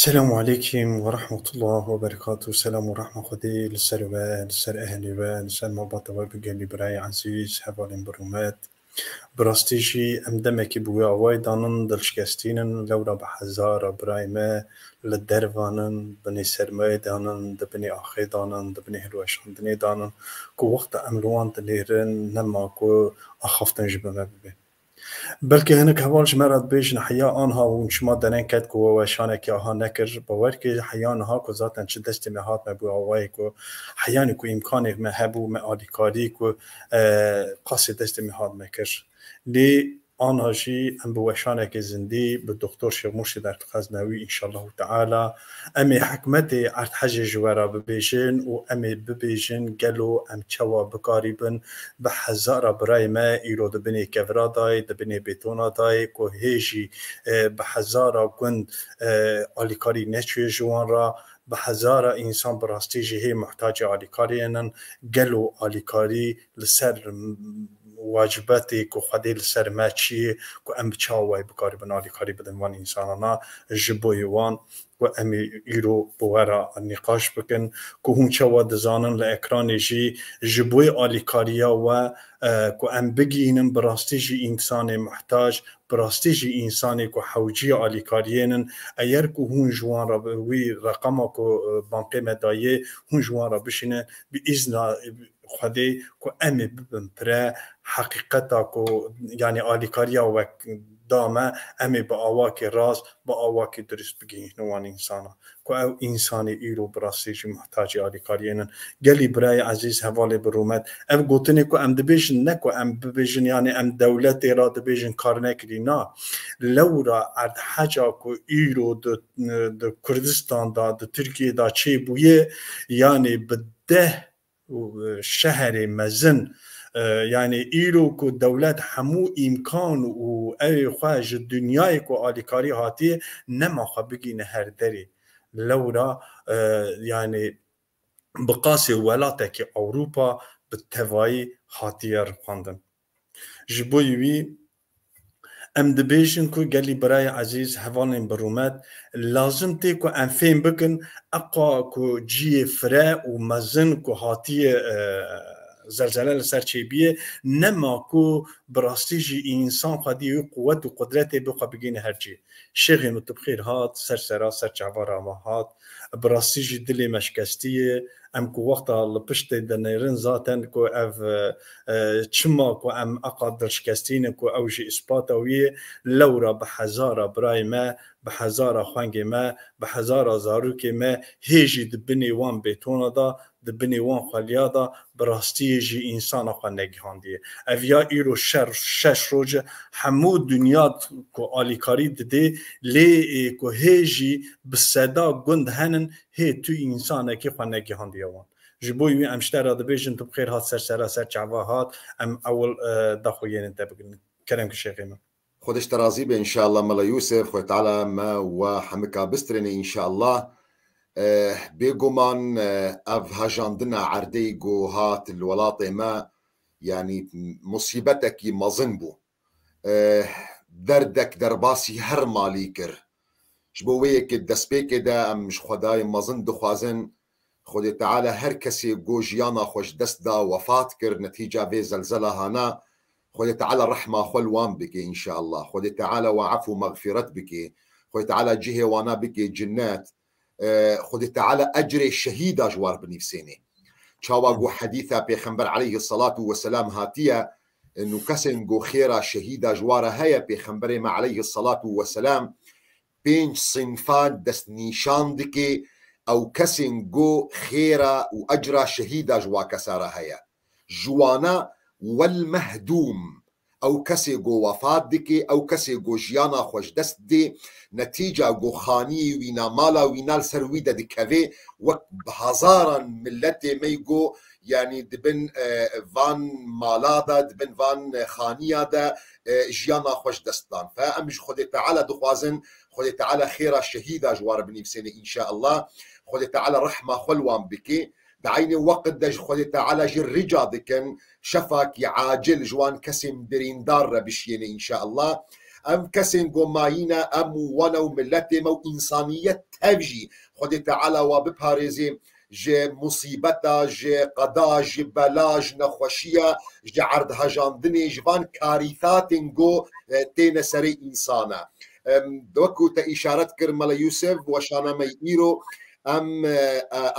السلام عليكم ورحمة الله وبركاته. السلام ورحمة خدي للسر لسر أهلي ولسر مباطا وبقالي براي عزيز حوالين برومات براستيجي أمدمك بويا وايدانن دلشكستينن لورا بحزارة براي ما للدرفانن بني سرماي دانن دبني أخي دانن دبني هلوشان دني دانن كو وقت أملوان دليرن نما كو أخفتن جبنا ببي بلکه هنک هوالش مرد بیش نحیا آنها و شما دنین کد کو و شانه که آها نکر باور که حیان ها کو ذاتن چه دست مهات مبو آوای کو حیانی کو امکان مهبو معالیکاری کو قصد دست مهات مکر لی آنها جی ام بو شانه که زندی به دکتر شیخ مرشد در خزنوی ان شاء الله تعالی امی حکمت ارت حج جوارا ببیجن و امی ببیجن گلو ام چوا بقاریبن به هزار برای ما ایرو دبنی کفرا دای دبنی بیتونا دای کو هیجی به هزار گند آلیکاری نچوی جوان را به هزار انسان براستی جهی محتاج آلیکاری انن گلو آلیکاری لسر واجباتی کو خدي لسر ما چی کو ام چاوای بکاری بنالی کاری بدن وان انسانانا جبوی وان و ام ایرو بوارا نقاش بکن کو هم چوا دزانن لاکران جی جبوی آلیکاریا و کو ام بگینن براستی جی انسان محتاج براستی جی انسانی کو حوجی آلیکاریینن ایر کو هم جوان را وی رقم کو بانقی مدایه هم جوان را بشینه بی اذن خدي كو امي بمبرا حقيقتا كو يعني آليكاريا وك داما امي بآواكي راس بآواكي درست بگين نوان انسانا كو او انساني ايرو براسيجي محتاجي آليكاريين قالي براي عزيز هوالي برومات ام قوتني كو ام دبيجن نكو ام ببيجن يعني ام دولتي را دبيجن كارناك لنا لورا ارد حاجة كو ايرو د كردستان دا تركيا دا چي بويه يعني بده شهر مزن يعني إيرو كو دولت همو إمكان و أي خواج الدنيا كو آليكاري هاتي نما خبقي نهر دري لورا يعني بقاسي ولاتك أوروبا بالتواي هاتي رفاندن جبويوي ام دبيجن كو قال لي براي عزيز هفالين برومات لازم تيكو ام فين بكن اقا كو جي فرا ومزن كو هاتيه زلزله لسر چيبيه نما كو براستيجي انسان قدي قوت وقدرت بقى بگين هرجي شيخي متبخير هات سر سرا سر چعبارا ما هات براستيجي دلي مشكستيه ام كو وقتا لپشت دنيرن ذاتن كو اف تشما كو ام اقدر شكستين كو اوجي اسباتويه لورا بحزاره براي ما بحزاره خوانجي ما بحزاره زاروكي ما هيجي دبني وان بيتونا دا دبني وان خليادا براستي جي انسان اخوان نگهانديه افيا ايرو شش روج حمو دنيا كو آليكاري دي لي كو هيجي بالصدا گند هنن هي تو انسان اكي خوان نگهانديه وان جبوي امشترى دبيجن تبخير هات سر سر سر چعوا هات ام اول داخوين انت بقول كلامك شيخ ايمن خودش ترازي ان شاء الله ملا يوسف خوي تعالى ما وحمكا بسترني ان شاء الله بيجومان اف هاجاندنا عرديجو هات الولاطي ما يعني مصيبتك ما ظنبو دردك درباسي هر ماليكر جبويك الدسبيك دا ام مش خداي ما ظن دخوازن خودي تعالى هر كسي جوجيانا خوش دست دا وفات كر نتيجة في زلزلة هانا خودي تعالى رحمة خلوان بك إن شاء الله خودي تعالى وعفو مغفرت بك خودي تعالى جهة وانا بك جنات خودي تعالى أجر الشهيد أجوار بنفسيني شاواقو حديثة بيخنبر عليه الصلاة والسلام هاتية إنه كسن جو خيرا شهيد أجوار هيا بيخنبر ما عليه الصلاة والسلام بين صنفات دست نيشان دكي أو كسن جو خيرا وأجرا شهيد أجوا كسارة هيا جوانا والمهدوم او كسي جو وفات دكي او كسي جو جيانا خوش دست دي نتيجة جو خاني وينا مالا وينا السرويدة دي كافي وك بهزارا ملتي ميجو يعني دبن فان مالادا دبن فان خانية دا جيانا خوش دستان فأمش خدي تعالى دخوازن خدي تعالى خيرا شهيدة جوار بني بسنة إن شاء الله خدي تعالى رحمة خلوان بكي بعين وقت دج خدي تعالى جر رجا دكن شفاك يعاجل جوان كسم درين دار بشيني إن شاء الله ام كسن قماينا ام وانا وملتي مو انسانيه تفجي خدي تعالى وبباريزي جي مصيبتا جي قضا جي بلاج نخوشية جي عرض هجاندني جوان كارثاتنجو تينا سري إنسانا دوكو تا إشارت كر ملا يوسف وشانا ميئيرو ام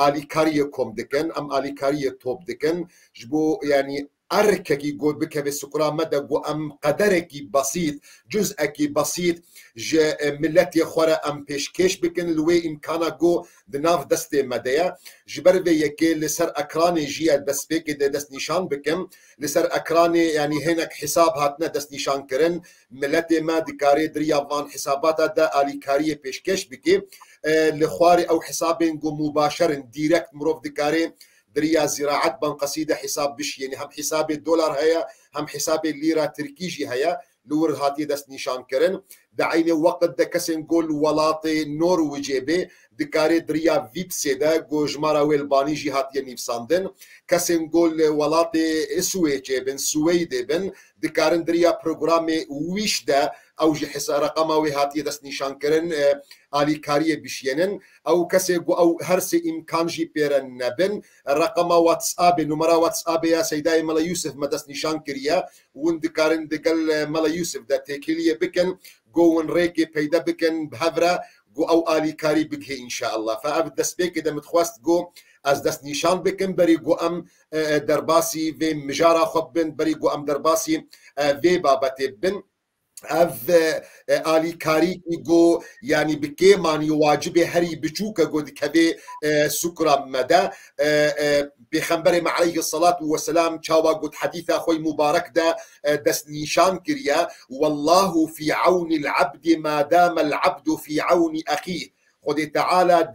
آليكارية كوم دكن ام آليكارية توب دكن جبو يعني أرككي قول بك بالسكران مدى ام قدركي بسيط جزءكي بسيط جي ملتي خورا ام بيشكيش بكن الوي امكانا جو دناف دستي مدايا جبربي يكي لسر اكراني جي دس بيكي دس نيشان بكم لسر اكراني يعني هناك حساب هاتنا دس نيشان كرن ملتي ما دكاري دريا فان حساباتا دا آليكارية بيشكيش بكي لخواري او حسابين جو مباشر ديركت مروف دكاري دريا زراعة بن قصيدة حساب بش يعني هم حساب الدولار هيا هم حساب الليرة تركيجي هيا لور هاتي دست نشان كرن دعيني وقت دا كسن قول ولاطي نورويجي بي دكاري دريا فيبسي دا جو جمارا ويلباني جي هاتي نفساندن كسن قول ولاطي اسويجي بن سويدي بن دكارن دريا بروغرامي ويش دا او جي حسا رقماوي هاتي دست نشان كرن آليكارية بشينن او كسي او هرسي امكان جي بيرن نبن رقم واتساب نمرا واتساب يا سيداي ملا يوسف مدس نشان كريا وندكارن دقل ملا يوسف دا تيكيلية بكن قوون ريكي بيدا بكن بهفرا او آليكاري بكه ان شاء الله فابد دس بيكي دا متخواست از دست نشان بكن بري ام درباسي في مجارة خبن بري ام درباسي في بابتي بن اف آليكاري جو يعني بكي ماني واجب هري بچوكا قد كبي سكرا مدى بخنبر عليه الصلاة والسلام چاوا قد حديث خوي مبارك دا دس نيشان كريا والله في عون العبد ما دام العبد في عون أخيه خد تعالى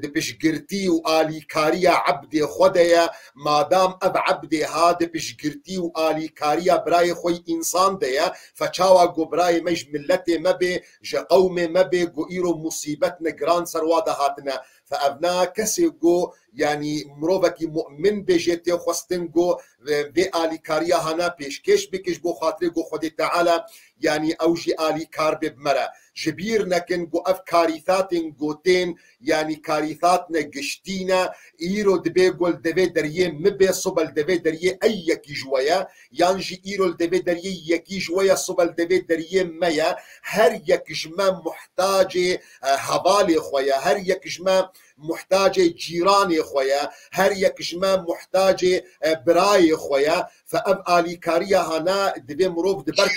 د پشگرتی و آلیکاریا عبد خودیا مادام اب عبد ها د پشگرتی و آلیکاریا برای خوی انسان دیا فچاوا گو برای مج ملت مبه ج قوم مبه گو ایرو مصیبت نگران سرواده هاتنا فابنا کسی گو يعني مروفكي مؤمن بجيتي خستنجو في آليكاريا هنا بيشكش بكش بو خاطري جو خدي تعالى يعني اوجي آليكار بمرا جبير نكن جو اف كارثاتن جوتين يعني كارثاتنا قشتينا ايرو دبي قول دبي دريه مبي صبل دبي دريه اي كي جويا يانجي ايرو دبي دريه يكي جويا صبل دبي دريه ميا هر يك جما محتاج هبالي خويا هر يك جما محتاج جيراني خويا هر يك جما محتاج براي خويا فاب آليكاريا هنا دبي مروف دبرك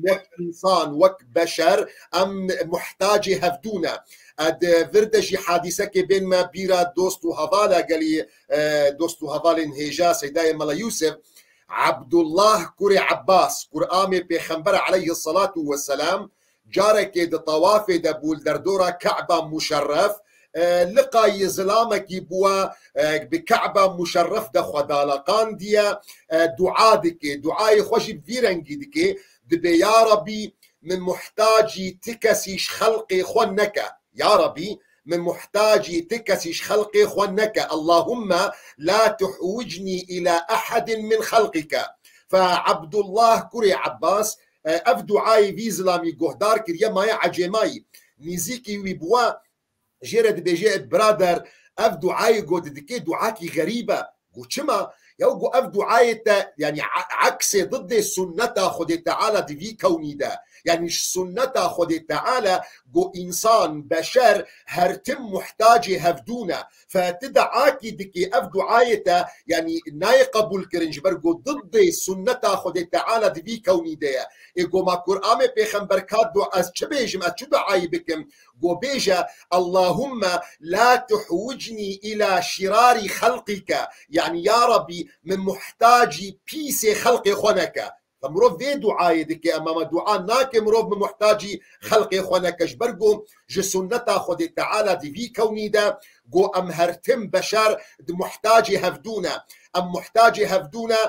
وك انسان وك بشر ام محتاج هفدونا اد فردجي حادثه بين ما بيرا دوست وهفالا قالي دوست وهفال هيجا سيداي ملا يوسف عبد الله كوري عباس قرآمي بيخنبر عليه الصلاة والسلام جارك د طواف دبول دردورة كعبة مشرف لقى يزلامك بوا بكعبة مشرف دا خدالقان ديا دعاء خوش بفيرنجي دكي دبي يا ربي من محتاجي تكسيش خلقي خونك يا ربي من محتاجي تكسيش خلقي خونك اللهم لا تحوجني إلى أحد من خلقك فعبد الله كوري عباس اف دعاي في زلامي جهدار كريا مايا عجماي نيزيكي ويبوا جيرد بيجي برادر اف دعاي جود دكي دعاكي غريبه جو شما يوجو اف دعاي يعني عكس ضد سنة خد تعالى دي كوني ده يعني سنة خد تعالى جو انسان بشر هرتم محتاج هفدونا فتدعاكي دكي اف دعايته يعني ناي قبول كرنج برجو ضد سنة خد تعالى دي كوني ده ايجو ما قرآن بيخنبر كادو از چبيجم از چو دعاي بكم جو بيجا اللهم لا تحوجني الى شرار خلقك يعني يا ربي من محتاجي بيسي خلق خونك فمروف في دعاء دكي امام دعاء ناك مروف من محتاجي خلق خونك جبرجو جسنتا خد تعالى دي في كوني دا جو امهرتم بشر محتاجي هفدونا ام محتاجه هفدونا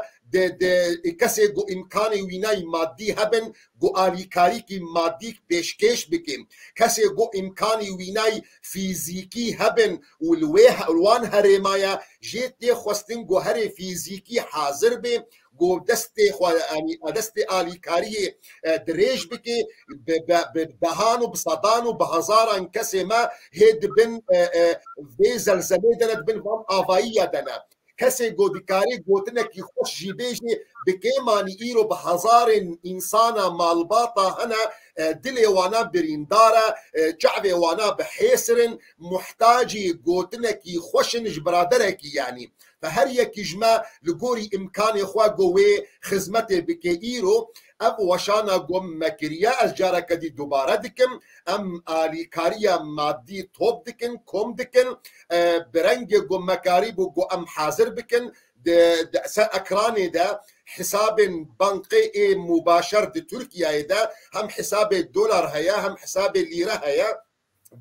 کسی گو امکانی وینای مادی هبن گو آلیکاری کی مادی پیشکش بکیم کسی گو امکانی وینای فیزیکی هبن والوان هرمایا جیت خواستن گو هر فیزیکی حاضر به گو دست آلیکاری دریج بکی بدهان و بصدان و بهزاران کسی ما هید بن في زلزله دنا بن فام آوائیه دنا کسی گودکاری گوتنه کی خوش جیبیجی بکیمانی ایرو به هزار انسان مالباطا هنا دل وانا بریندارا جعب وانا بحیسرن محتاجی گوتنه کی خوشنج برادره کی یعنی فهر یکی جما لگوری امکان خواه گوه خدمت بکی ایرو اب وشانا گم مکریا از جارا کدی دوباره دکم ام آلیکاریا مادی توب دکن کم دکن برنگ گم مکاری بو گو ام حاضر بکن سر اکرانی دا حساب بنقی مباشر دی ترکیه دا هم حساب دولار هيا هم حساب لیره هيا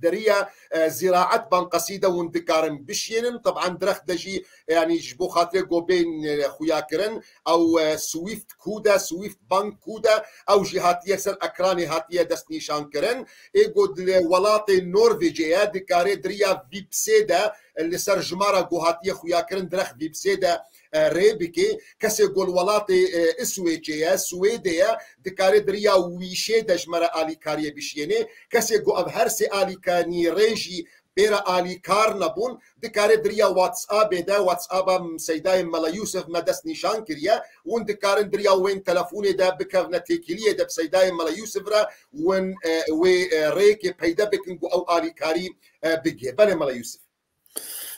دريا زراعة بان قصيدة وندكارن بشينن طبعا درخت دجي يعني جبو خاطر جو بين خوياكرن او سويفت كودا سويفت بانك كودا او جهاتية سر اكراني هاتية دست نيشان كرن ايقود الولاطي النرويجية دكاري دريا فيبسيدا اللي سر جمارة جو هاتية خوياكرن درخت فيبسيدا ريبكي كسي قول ولاتي اسويجيا سويديا دكاري دريا ويشي دجمرة آليكارية بشيني كسي قول ابهرسي آليكاني ريجي بيرا آليكار نبون دكاري دريا واتساب دا واتساب سيداي ملا يوسف مدس نيشان كريا وان دكارن دريا وين تلفوني دا بكفنا تيكيلية دا بسيداي ملا يوسف را وين ريكي بيدا بكنقو او آليكاري بيجي بني ملا يوسف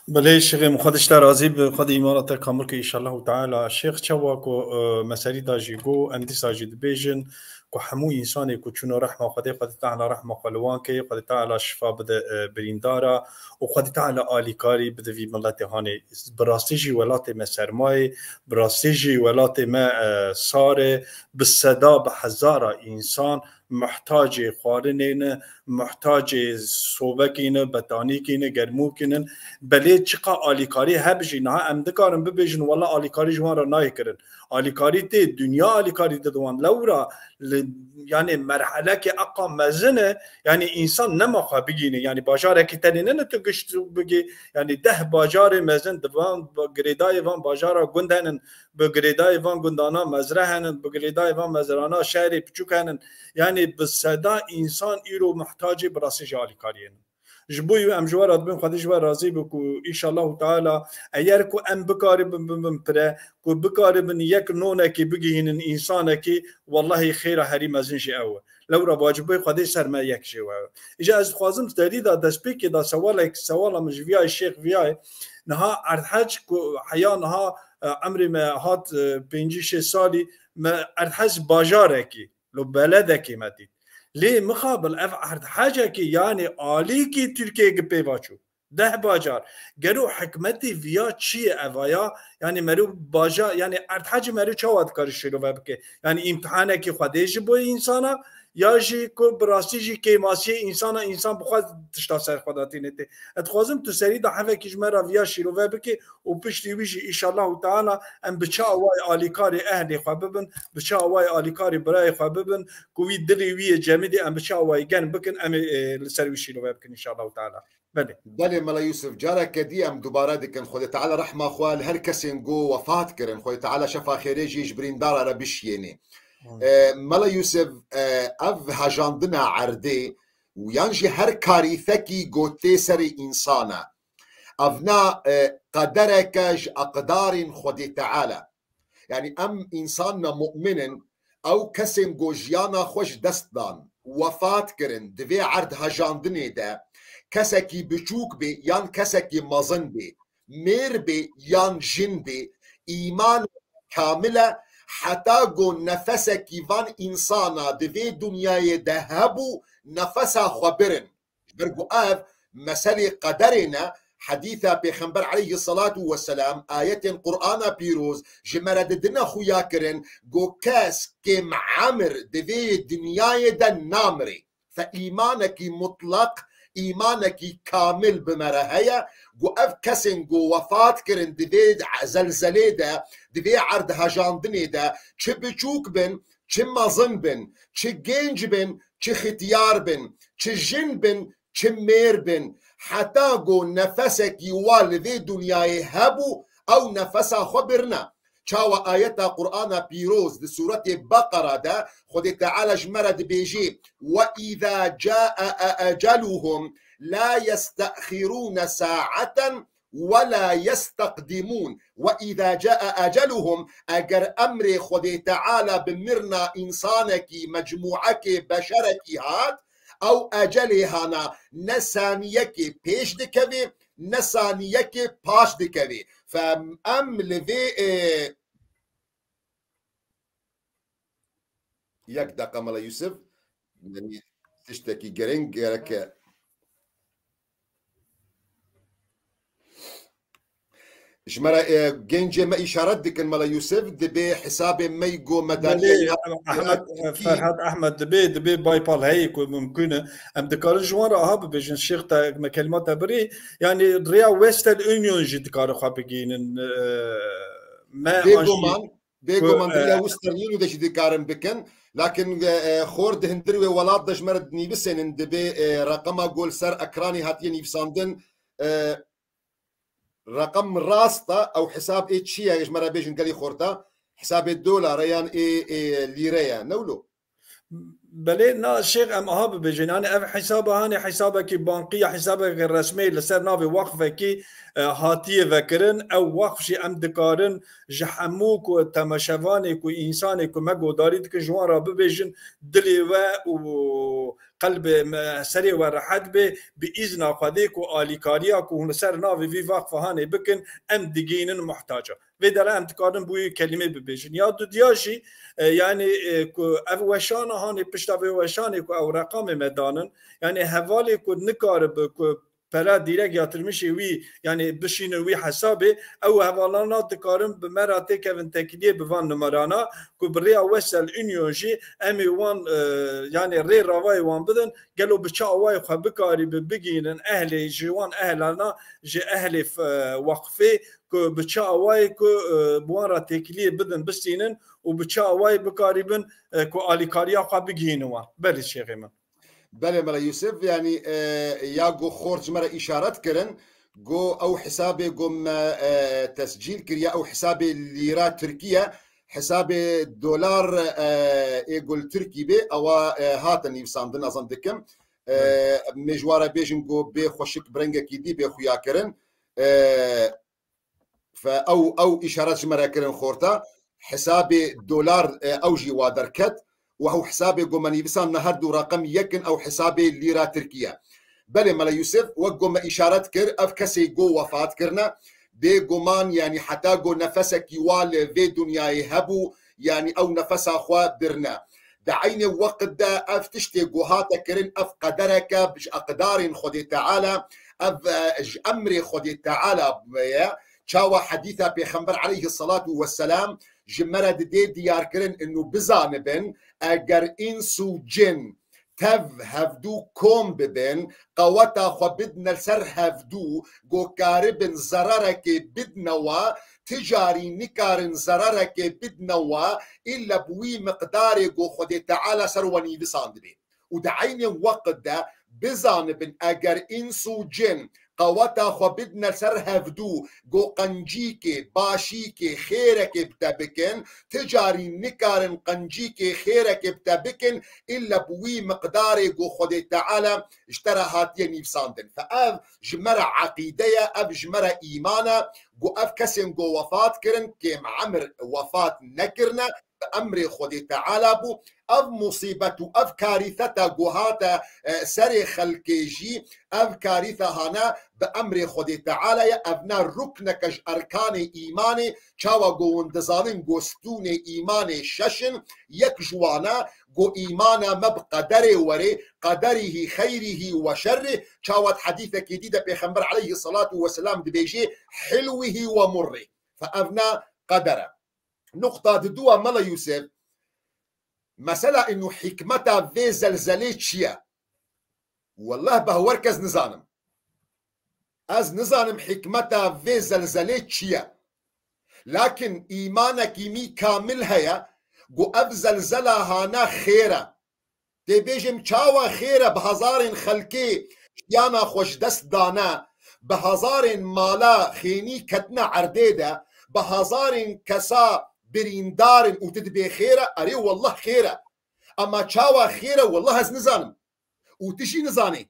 بله شيخ مخدش راضي بخد إمارات كامل إن شاء الله تعالى الشيخ شواكو مسألة داجيجو أنت ساجد بيجن كحمو إنساني كتشونو رحمة قد تعالى رحمة قلوانكي قد تعالى شفاء بده بريندارا وقد تعالى آليكاري بده في ملاتي هاني براستيجي ولاتي ما سرماي براستيجي ولاتي ما صار بالصدا بحزارة إنسان محتاج خوارنين محتاج صوبكين بتانيكين گرموكين بلي چقا آليكاري هبجين ها ام دكارن ببجن والله آليكاري جوان نايكرن آليكاري تي دنيا آليكاري دوان لورا يعني مرحله كي اقا مزنه يعني انسان نما بيجيني يعني باجار كي تنين تقشت بيجي يعني ده باجار مزن دوان بغريداي وان باجار گندن بغريداي وان گندانا مزرعن بغريداي وان مزرانا شهري بچوكن يعني بالصدا انسان ايرو محتاج براسي آليكاريين جبوي ام جوار بن خديش راضي بكو ان شاء الله تعالى ايركو ام بكاري بمبرا كو بكاري بن يك نونه كي بيجين انسان كي والله خير هري مازن شي او لو رواجبي خديش سر ما يك شي اجا از خوازم تريدا دسبيك دا سوال مش فيا الشيخ فيا نها ارحج حيا نها عمري ما هات 5 سالي ما ارحج باجاركي لو بلدكي ماتي ليه مقابل افعل حاجه كي يعني آليكي تركيا بيباشو ده باجار قالوا حكمتي فيا شيء افايا يعني مرو باجا يعني ارد حاجه مرو چواد كارشلو وبك يعني امتحانك خديش بو انسانا یا جی کو براستی جی که ماسی انسان بخواد تشتا سر خداتی نته اتخوازم تو سری ده حفه کش مرا ویا شیرو بکی و پشتی ویجی ایشالله تعالی ام بچا وای آلیکاری اهلی خواببن بچا وای آلیکاری برای خواببن کوی دلی وی جمدی ام بچا وای گن بکن ام لسری شیرو بکن ایشالله تعالی بله ملا يوسف جارك كدي ام دوباره دكن خود تعالى رحمه خوال هر کسی گو وفات کرن خود تعالى شفا خیره جی جبرین دار ربشيني ملا يوسف اف هجاندنا عردي ويانجي هر كاريثكي قوتي سري انسانا افنا قدركج اقدار خدي تعالى يعني ام انساننا مؤمن او كسم جوجيانا خوش دستدان وفات كرن دوي عرد هجاندني دا كسكي بچوك بي يان كسكي مزن بي مير بي يان جن بي ايمان كامله حتى قو نفسك كيفان إنسانا دفي دنياي دهبو نفسها خبرن برقو آف مسألة قدرنا حديثة بيخنبر عليه الصلاة والسلام آية قرآن بيروز جمرد دنا خوياكرن قو كاس كم عمر دفي دنياي دا نامري فإيمانك مطلق إيمانك كامل بمرهية جو أف كسن جو وفات كرن دبيد زلزلة دا دبي عرض هجاندني دا چه بچوك بن چه مظن بن چه گنج بن چه ختيار بن چه جن بن چه مير بن حتى جو نفسك يوال في دنياي هبو أو نفسا خبرنا چاوە ئاەتا قورآنا پیرۆز di سوورەتێ بەقەرە دا خودی تعالى ژمەرە دبێژێ وإذا جاء أجلهم لا يستأخرون ساعة ولا يستقدمون وإذا جاء أجلهم أجر أمر خودي تعالى بمرنا إنسانك مجموعك بشرك هات أو أجلهانا نسانيك بيش دكوي نسانيك باش دكوي فأم لذي يك دقة ملا يوسف تشتكي جرينج لك جمرة جنجة ما إشارات ديك ملا يوسف دبي حساب ما يجو مدني أحمد فرهاد أحمد دبي باي بال هيك وممكن أم دكار جوار أهاب بيجن الشيخ تا كلمات بري يعني ريا ويسترن يونيون جي دكار خابجين ما بيجو من ريا ويسترن يونيون دش دكارن بكن لكن خورد هندروي ولاد دش مرد نيبسن دبي رقم جول سر أكراني هاتين يفساندن رقم راستا او حساب اي تشيا ايش مره بيجن قال خورتا حساب الدولار يان اي ليريا نولو بلي نا الشيخ ام هاب بيجن انا اف حسابه هاني حسابك بانقيه حسابك الرسمي لسر نافي وقفه كي هاتيه ذكرن او وقف شي ام دكارن جحموك وتمشوانك وانسانك ومقو داريدك جوارا بيجن دلي و قلب سري ورحد به باذن خديك واليكارياك ونسر نافي في وقفه هاني بكن ام دقين محتاجه بدل ام تقارن بوي كلمه ببيجن يا دو دياجي يعني اف وشان هاني بشتاوي وشان او رقم مدانن يعني حوالي كو نكار پرا دیرک یاترمشی وی یعنی بشین وی حسابه او حوالانات دکارم به مراتب کن تکلیه بوان نمرانا کو بریا وصل انیوجی امی وان یعنی ری روای وان بدن گلو بچا وای خو بکاری بگینن اهل جوان اهلنا ج اهل وقفه کو بچا وای کو بوان تکلیه بدن بسینن و بچا وای بکاری بن کو الیکاریا خو بگینوا بله شیخ من بله ملا يوسف يعني يا جو خورج مرة إشارات كرن جو أو حسابي قم تسجيل كريا أو حسابي ليرة تركيا حسابي دولار يقول تركي بي أو هاتني بساندن أظن دكم مجوارة بيجن جو بي خوشك برنجا كيدي بي خويا كرن أو إشارات مرة كرن خورتا حسابي دولار أو جي وادركت وهو حسابي قوماني بسان نهردو رقم يكن أو حسابي ليرة تركيا بلي ملا يوسف وقوم إشارات كر أف كسي قو وفات كرنا دي قومان يعني حتى قو نفسك يوال في دنياي هبو يعني أو نفس أخوة برنا دعيني وقت دا أف تشتي قوهاتا كرن أف قدرك بش أقدار خدي تعالى أف أمر خدي تعالى شاوى حديثة بيخنبر عليه الصلاة والسلام جمرة دي ديار كرن إنه بزانبن اگر انسو جن تف هفدو كوم ببن قوتا خو بدنا السر هفدو جو كاربن زرارك بدنوا تجاري نكارن زرارك بدنوا إلا بوي مقدار جو خدي تعالى سرواني بساند بي ودعيني وقت دا بزانبن اگر انسو جن قوتا خو بدنا سر هفدو جو قنجيكي باشيكي خيرك بتبكن تجاري نكارن قنجيكي خيرك بتبكن إلا بوي مقداري جو خدي تعالى اشترى هاتين يفساندن فأف جمرة عقيدية أف جمرة إيمانا جو أف كسن جو وفات كرن كيم عمر وفات نكرنا بأمر خدي تعالى بو أف مصيبة أف كارثة جوهاتا سري خلقيجي أف كارثة هنا بأمر خدي تعالى أبنا ركنكش أركان إيماني شاوى جو اندزانين جو ستون إيماني ششن يك جوانا جو إيمانا مبقدره وري قدره خيره وشره شاوى حديثة جديدة بيخنبر عليه الصلاة والسلام دبيجي حلوه ومره فأبنا قدره نقطة دوا ملا يوسف مسألة إنه حكمتها في زلزلة شيا والله بهوركز نزانم از نزانم حكمتا في زلزلة چيا لكن إيمانك مي كامل هيا قو أف زلزلة هانا خيرة تبيجم چاوا خيرة بهزار خلقي يانا خوش دست دانا بهزار مالا خيني كتنا عرديدة بهزار كسا بريندار وتدبي خيرة أري والله خيرة أما چاوا خيرة والله از نزانم وتشي نزاني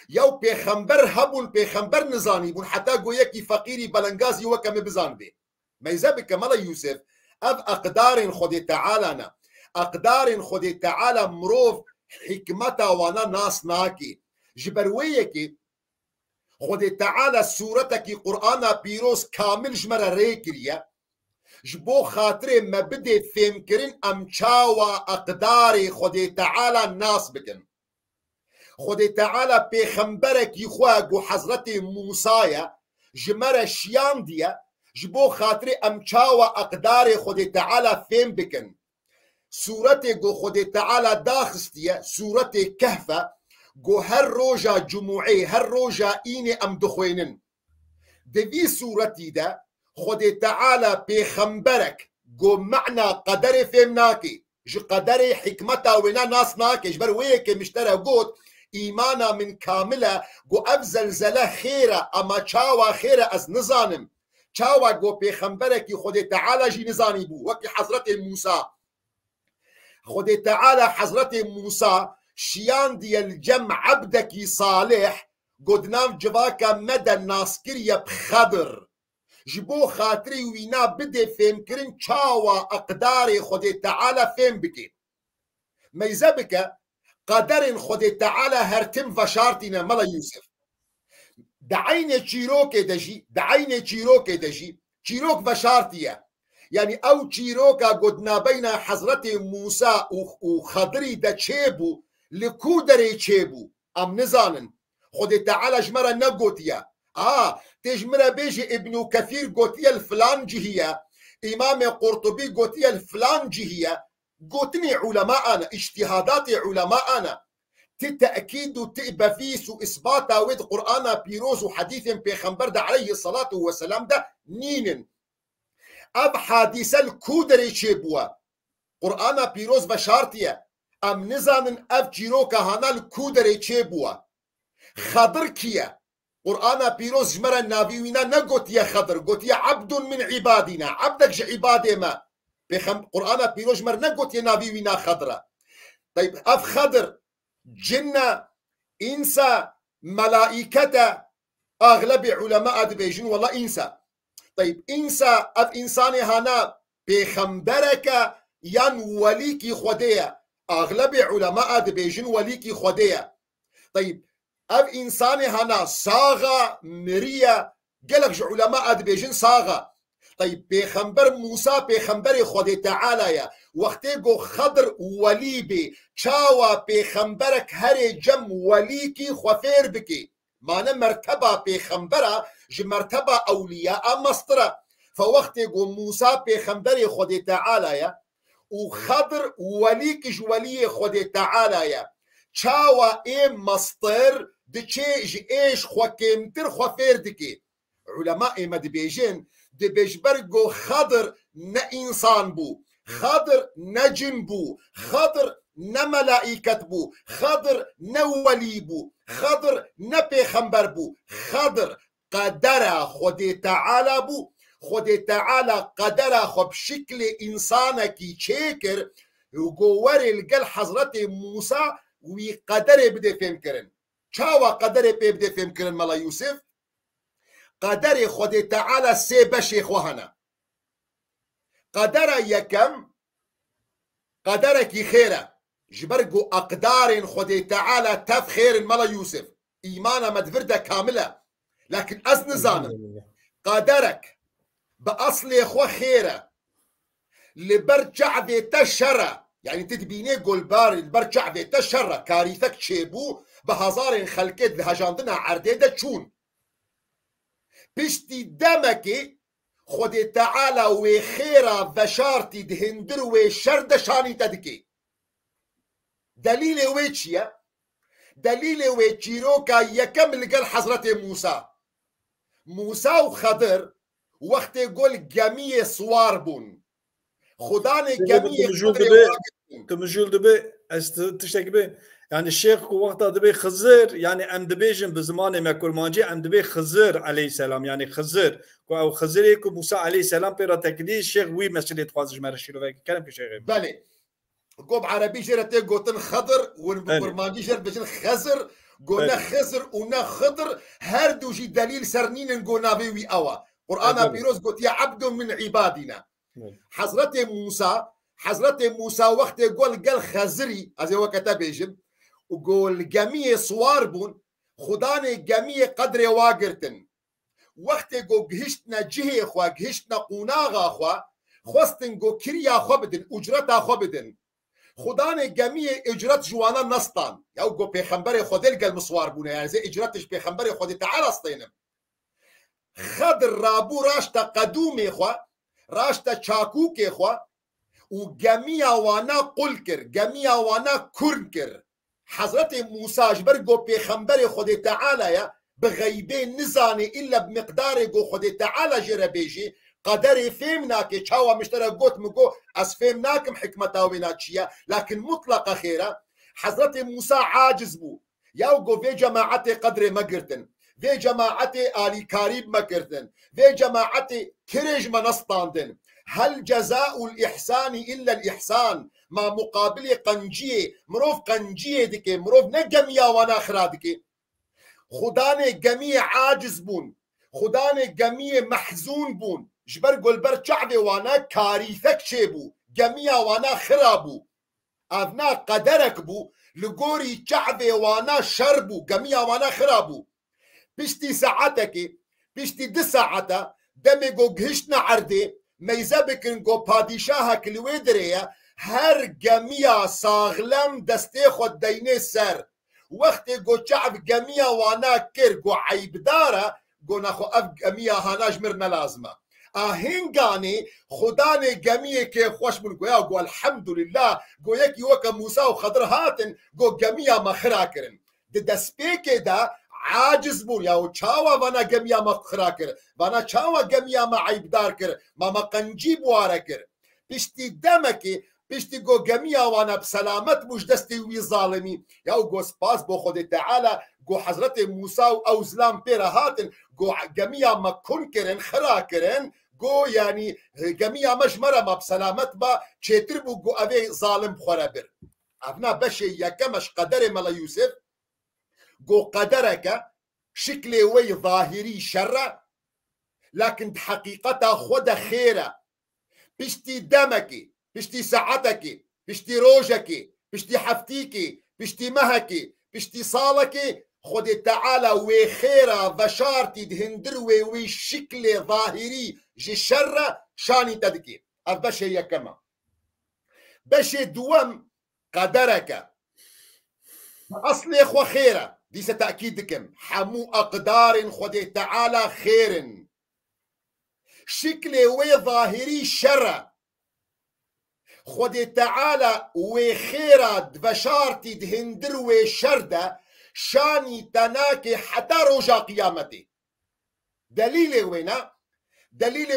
يو پیغمبر هبون پیغمبر نزاني بون حتى قويكي فقيري بلنغازي وكم بزان بي ميزا بكمالا يوسف اف اقدار خود تعالى اقدار خود تعالى مروف حكمتا وانا ناس ناكي جبرويكي خود تعالى سورتك قرآن بيروس كامل جمرة ريكريا جبو خاطر ما بدي فهمكرين امچاوا اقدار خود تعالى ناس بكن خود تعالى پیغمبرك يخواق حضرت موسى جمرة شيان ديا جبو خاطر امچاوا اقدار خود تعالى فهم بكن سورة گو خود تعالى داخستيا سورة كهفة گو هر روجا جموعي هر روجا إيني ام دخوينن دوی سورتي دا خود تعالى پیغمبرك گو معنى قدر فهمناكي جو قدر حكمتا ونا ناس ناكي جبر ويك مشترى قوت إيمانا من كاملة گو اف زلزلة خيرة اما چاوا خيرة از نزانم چاوا گو پیغمبرك خود تعالى جي نزاني بو وكي حضرت موسى خود تعالى حضرت موسى شيان دي الجمع عبدك صالح قدنام جواكا مدى ناسكريا بخضر جبو خاطري وينا بدي فهم كرين چاوا اقدار خود تعالى فهم بكي ميزا بك قدر خود تعالى هرتم فشارتنا ملا يوسف دعين چيروك دجي دعين چيروك دجي چيروك فشارتيا يعني او چيروكا قدنا بين حضرت موسى وخضري دا چيبو لكودري چيبو ام نزانن خود تعالى جمرة نقوتيا تجمرة بيجي ابن كثير قوتيا الفلان جهية امام قرطبي قوتيا الفلان جهية قوتني علماء انا اجتهادات علماء انا تتأكيد وتأبفيس وإثبات ود قرآن بيروز وحديث بيخنبر ده عليه الصلاة والسلام ده نينن اب حادثة الكودري چيبوا قرآن بيروز بشارتيا ام نزانن اب جيروكا هانا الكودري چيبوا خضر كيا قرآن بيروز جمرا نابيوينا نقوت يا خضر قوت يا عبد من عبادنا عبدك جي عبادي ما قرآن بيروز جمرا نقوت يا نابيوينا خضرا طيب اف خضر جنة انسى ملائكة اغلب علماء دبيجين والله انسى طيب انسى اف انساني هانا بيخمبرك ين وليكي خودية اغلب علماء دبيجين وليكي خودية طيب اف انساني هانا صاغة مرية قالك علماء دبيجين صاغة طيب بيخمبر موسى بيخمبر خودي تعالى يا وقتي جو خضر ولي بي چاوا بيخمبرك هري جم وليكي خفير بكي معنى مرتبة بيخمبرة جي مرتبة أولياء مصدرة فوقت جو موسى بيخمبر خودي تعالى يا وخضر وليكي جولي خودي تعالى يا چاوا اي مصدر دچي جي ايش خوكيمتر خفير دكي علماء ما دبيجين دبيجبرجو خضر نا انسان بو خضر نجم بو خضر نا ملائكة بو خضر نا ولي بو خضر نا پیغمبر بو خضر قدر خود تعالى بو خود تعالى قدر خو بشكل انسانكي چيكر وقوور القل حضرت موسى وقدر بده فهم كرن چاوا قدر بده فهم كرن ملا يوسف قدر خود تعالى سي بشي خوهنا قدر يكم قدرك خيرا جبرقو أقدار خود تعالى تف خير ملا يوسف إيمانا مدفردة كاملة لكن أزن زانم قدرك بأصل خو خيرا لبرجع ذي تشرة يعني تدبيني قول بار البرجع ذي تشرة كارثك تشيبو بهزار خلقت ذهجاندنا عرديدة تشون بشتي دمكي خود تعالى وخيرا وشارتي دهندر وشرد شاني تدكي دليل ويتشيا دليل ويتشيروكا يكمل قال حضرة موسى وخضر وقت يقول جميع صوار بون خدان جميع تمجول دبي تشتكي بي يعني الشيخ وقتها دبي خزر يعني ام دبيجن بزمان ما كرمانجي ام دبي خزر عليه السلام يعني خزر او خزر موسى عليه السلام بيرا تكدي الشيخ وي مسألة خوازج مرشيلو كلام كشيخ بله قوب عربي جرت قوتن خضر والبرمانجي جرت بجن خزر قلنا خزر ونا خضر هردو جي دليل سرنين قلنا بيوي أوا قرآن بيروز قلت يا عبد من عبادنا حضرت موسى وقت يقول قال خزري أزي وقتا بيجن وقول جميع صوار بون خدان جميع قدر واقرتن وقت يقول قهشتنا جهي أخوا قهشتنا قناغ أخوا خواستن قول كريا أخوا بدن أجرتا أخوا بدن خدان جميع اجرت جوانا نسطان ياو جو پیغمبر خودل قال مصوار بونه يعني زي اجرتش پیغمبر خود تعالى استينم خضر رابو راشتا قدوم اخوا راشتا چاكوك اخوا وجميع وانا قلكر جميع وانا كرنكر حضرت موسى اجبر جو پیغمبر خود تعالى يا بغيبين نزاني الا بمقدار جو خود تعالى جربيجي قدري فهمناك تشاوا مشترى قوت مقو أس فهمناكم حكمة ويناتشيا لكن مطلقة خيرة حضرت موسى عاجز بو ياوغو في جماعتي قدر مقرتن في جماعتي آلي كاريب مقرتن في جماعتي كرج منسطاندن هل جزاء الإحسان إلا الإحسان ما مقابل قنجية مروف قنجية ديكي مروف نجميا وانا خرا ديكي خدان جميع عاجز بون خدان جميع محزون بون جبر قلبر شعبي وانا كاريثك شيبو جميع وانا خرابو أذنا قدرك بو لقوري شعبي وانا شربو جميع وانا خرابو بشتي ساعتك بشتي 2 ساعتا دمي قو قهشنا عردي ميزابك نقو بادشاهك الويدرية هر جميع صاغلم دستي خود ديني سر وقت قو شعب جميع وانا كر قو عيب دارا قو ناخو اف جميع هاناج مرنا لازمه هنگانی خدا نے گمیه که خوش من گویا گو الحمدلله گو یکی وکا موسی و خضر هاتن گو گمیه مخرا کرن ده دسپیک دا عاجز بون یا چاوا وانا گمیه مخرا کر وانا چاوا گمیه ما عیبدار کر ما قنجی بواره کر پشتی دمکی پشتی گو گمیه وانا بسلامت مجدستی وی ظالمی یا گو سپاس بو خود تعالی گو حضرت موسی و اوزلام پیر هاتن گو گمیه ما کن کرن خرا کرن گو یعنی گمیه مجمره ما بسلامت با چیتر بو گو اوی ظالم خوره بر افنا بشه یکمش قدر ملا یوسف گو قدرك شكل وي ظاهري شر لكن حقيقتها خود خيرة بشتي دمك بشتي ساعتك بشتي روجك بشتي حفتيك بشتي مهك بشتي صالك خود تعالى وي خيرة بشارتي دهندر وي شكل ظاهري جي شر شاني تدكي أبش هي كما بش دوام قدرك أصلي خو خيرة دي ستأكيدكم حمو أقدار خدي تعالى خير شكل وي ظاهري شر خدي تعالى وي خيرة دفشارتي دهندر وي شردة شاني تناكي حتى رجا قيامتي دليل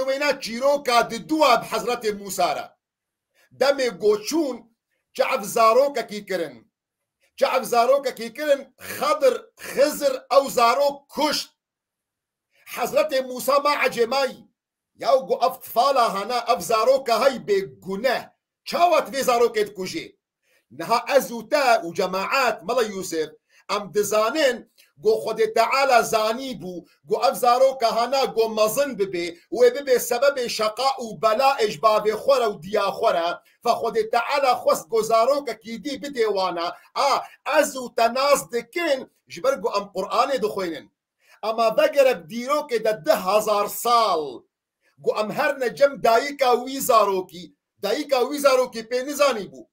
وينا جيروكا ددوها بحضرة موسى دمي قوشون شعب زاروكا كي كرن شعب زاروكا كي كرن خزر او زاروك كشت حضرت موسى ما عجماي يوغو افتفالا هنا اف زاروكا هاي بقناه شاوت في زاروكا تكوشي نها ازوتا وجماعات ملا يوسف ام دزانين گو خود تعالى زاني بو گو اف زاروكا هنا گو مظن ببي وببي سبب شقاء وبلاء اجباب خورا وديا خورا فخود تعالى خص گو زاروكا كي دي بديوانا ازو تناس دكين جبرگو ام قرآن دخوينن اما بقرب ديروك دا 10,000 سال گو ام هر نجم دايكا ويزاروكي پي نزاني بو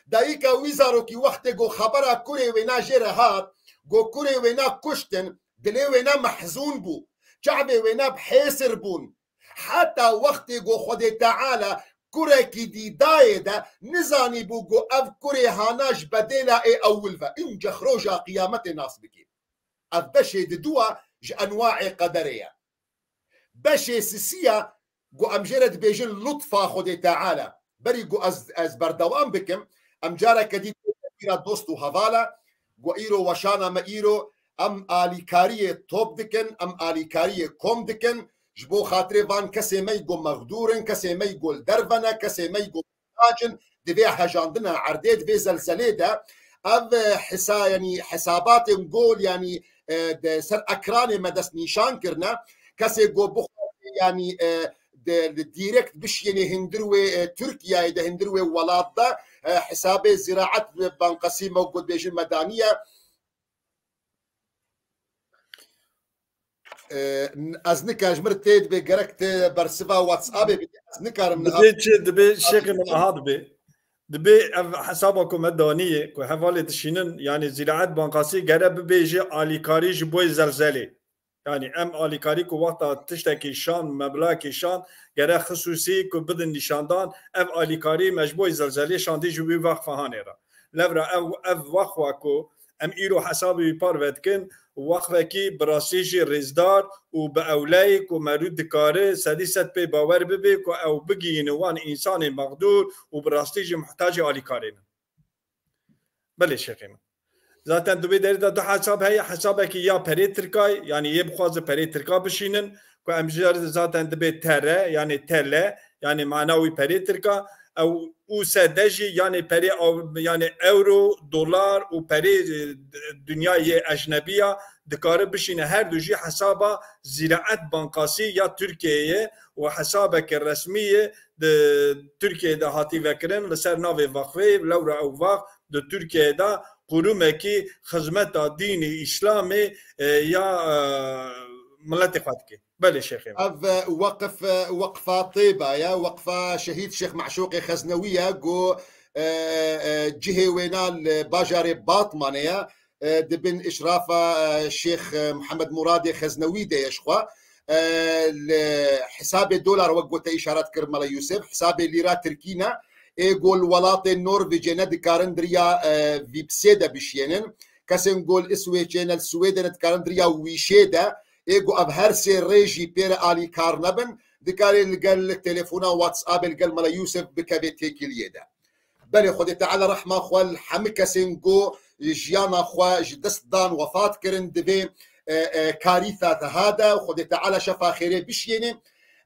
دايكا ويزاروكي وقت گو خبره كوري وينا جرهات گو كوري وينا كشتن دلي وينا محزون بو شعبي وينا بحيسر بون حتى وقت گو خود تعالى كوركي دي دايدا نزاني بوغو اف كوري هاناش بديلا اي اولفا انجا خروجا قيامة ناس بكي اف بشي دوا انواع قدرية بشي سسيا جو امجرد بيجن لطفا خدي تعالى بري جو از بردوان بكم امجارة كدي دوستو هفالا جو ايرو وشانا ما ايرو ام آلیکاری توب دکن ام آلیکاری کم دکن جبو خاطر وان کسی می گو مغدورن کسی می گو دربنا کسی می گو تاجن دوی هجاندنا عرده دوی زلزله ده او يعني حسابات نقول يعني سر اكراني مدس نيشان كرنا كسي جو بخ يعني ديريكت بش يعني هندروي تركيا ده هندروي ولاد ده حساب زراعه بنقسيم موجود بيجي المدنيه از نکاش مرتد به گرکت برسوا واتساب بدي از نکارم دبي شيخ من هذا دبي حسابكم الدونيه كو حوالي تشينن يعني زراعه بنقاسي قرب بيجي اليكاري جبوي زلزله يعني ام اليكاري كو وقت تشتكي شان مبلغ شان قرا خصوصي كو بدن نشاندان اف اليكاري مجبوي زلزله شان دي جبي وقفه هانيرا لبرا اف وقفه ام ايرو حسابي بارفتكن وقفكي براسيجي رزدار وباولايك ومرود دكاره سديست بي باور ببي او بقي وان انسان مقدور وبراستيجي محتاج اليكارين بلي شيخنا ذاتا دبي دير دو حساب هي حسابك يا بريتركاي يعني يبخواز بريتركا بشينن كو امجار ذاتا دبي تره يعني تله يعني معنوي بريتركا او سدجي يعني بري او يعني اورو دولار وبري دنيا اجنبيه دكار بشين هر دوجي حسابا زراعه بنقاسي يا تركيا وحسابك الرسميه تركيا ده هاتي فكرن لسر نافي وقفه لورا او وقف de Türkiye'de kurumeki hizmet dini İslami ya ملتي خاتكي بلي شيخي وقفة طيبة يا وقفة شهيد شيخ معشوقي خزنوية جو جهة وينال باجاري باطمانية دبن إشرافة الشيخ محمد مرادي خزنوي دي يشخوا حساب الدولار وقوة إشارات كرمال يوسف حساب الليرة تركينا يقول ولاط النرويج ندي كارندريا فيبسيدا بشينن كسن قول إسويتشين السويدن كارندريا ويشيدا يقو أبهرسي ريجي بير آلي كارنبن دكاري القل تليفونا واتساب القل ملا يوسف بكابيتي كليدا بلي خدي تعالى رحمة خوال حمكة سنقو جيانا خوا جدس دان وفات كرن دبي كارثة هذا وخدي تعالى شفا خيري بشيني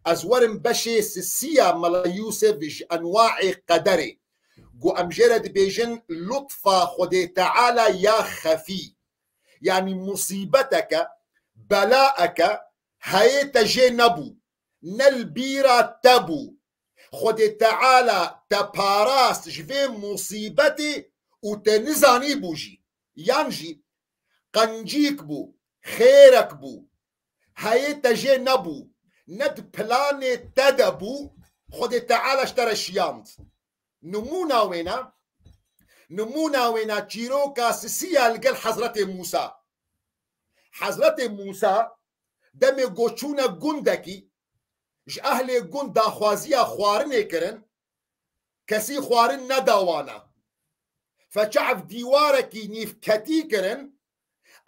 أزورم بشي سسيا ملا يوسف أنواع قدري قو أمجرد بيجن لطفة خدي تعالى يا خفي يعني مصيبتك بلاءك هاي تجي نبو نلبيرا تبو خدي تعالى تباراست جفي مصيبتي وتنزاني بوجي يانجي قنجيك بو خيرك بو هاي تجي نبو ند بلاني تدبو خدي تعالى اشترى شيانت نمونا وينا تشيروكا سسيا لقل حضرة موسى حضرة موسى دم گوچونا گندکی ج اهل گند داخوازیا خوارن کرن کسی خوارن نداوانا فچعف دیوارکی نیف کتی کرن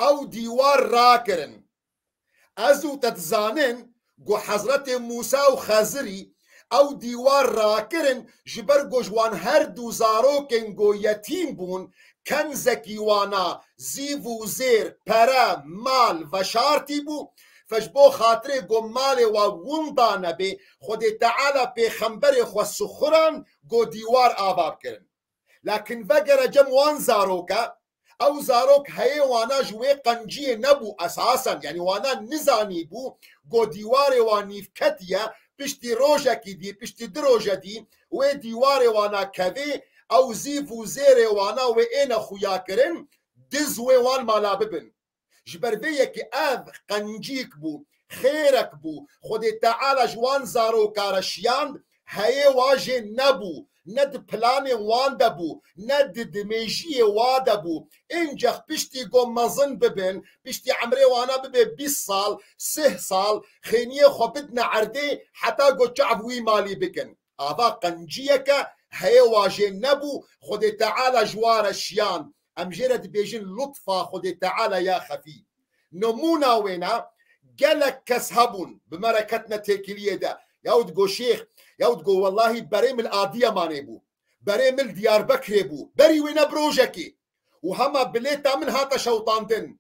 او دیوار را کرن ازو تتزانن گو حضرت موسى و خزری او دیوار را کرن جبر گوجوان هر دو زاروکن گو یتیم بون کنزکی وانا زیو زیر پرا مال و شارتی بو فجبو خاطره گو مال و وندانه بی خود تعالی پیغمبر خو سخران گو دیوار آباب کرن لكن وگر جم وان زاروکا او زاروك هي وانا جوي قنجي نبو اساسا يعني وانا نزاني بو گو دیوار وانيف كتيا پشتی روژا کی دی پشتی دروژا دی و دیوار وانا کوی او زیف و زیر وانا و این خویا کرن دز و وان مالا ببن جبر بيه که اذ قنجيك بو خيرك بو خود تعالى جوان زارو كارشيان هاي واجه نبو ند بلان وان دبو ند دميجي وادبو انجخ بشتي قوم مظن ببن بشتي عمري وانا ببن 20 سال 6 سال خينيه خو بدنا عردي حتى قو شعب وي مالي بكن آفا قنجيك هي واجه نبو خود تعالى جوار الشيان ام جرد بيجن لطفا خود تعالى يا خفي نمونا وينا قالك كسهبون بمركتنا تيكلية دا ياود قو شيخ ياود قو والله بريم الآدية ما نبو بريم الديار بكر بو بري وينا بروجكي وهما بليتا من هاتا شوطاندن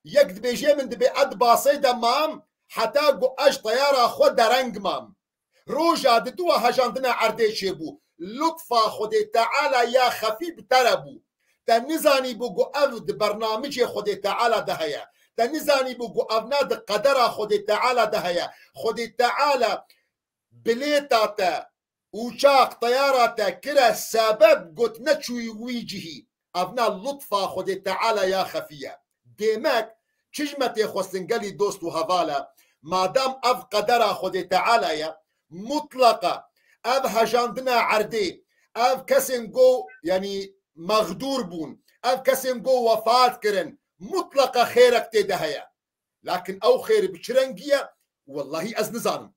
يقد بيجي من دبي أد باصيدا مام حتى قو أج طيارة خود درنگ مام روجا دتوا هجاندنا عرديشي بو لطفا خود تعالى يا خفيف تربو تنزاني بو أفد برنامج خود تعالى دهيا تنزاني بو أفناد قدر خود تعالى دهيا خود تعالى بليتاتا وشاق طياراتا كرا سبب قد نتشوي ويجهي أفنا لطفا خود تعالى يا خفية ديمك چجمتي خوستنقلي دوستو هفالا مادام أف قدر خود تعالى يا مطلقة اف هجاندنا عردي اف كسن جو يعني مغدور بون اف كسن جو وفات كرن مطلقة خيرك تدهيا لكن او خير بشرنجية والله از نزانم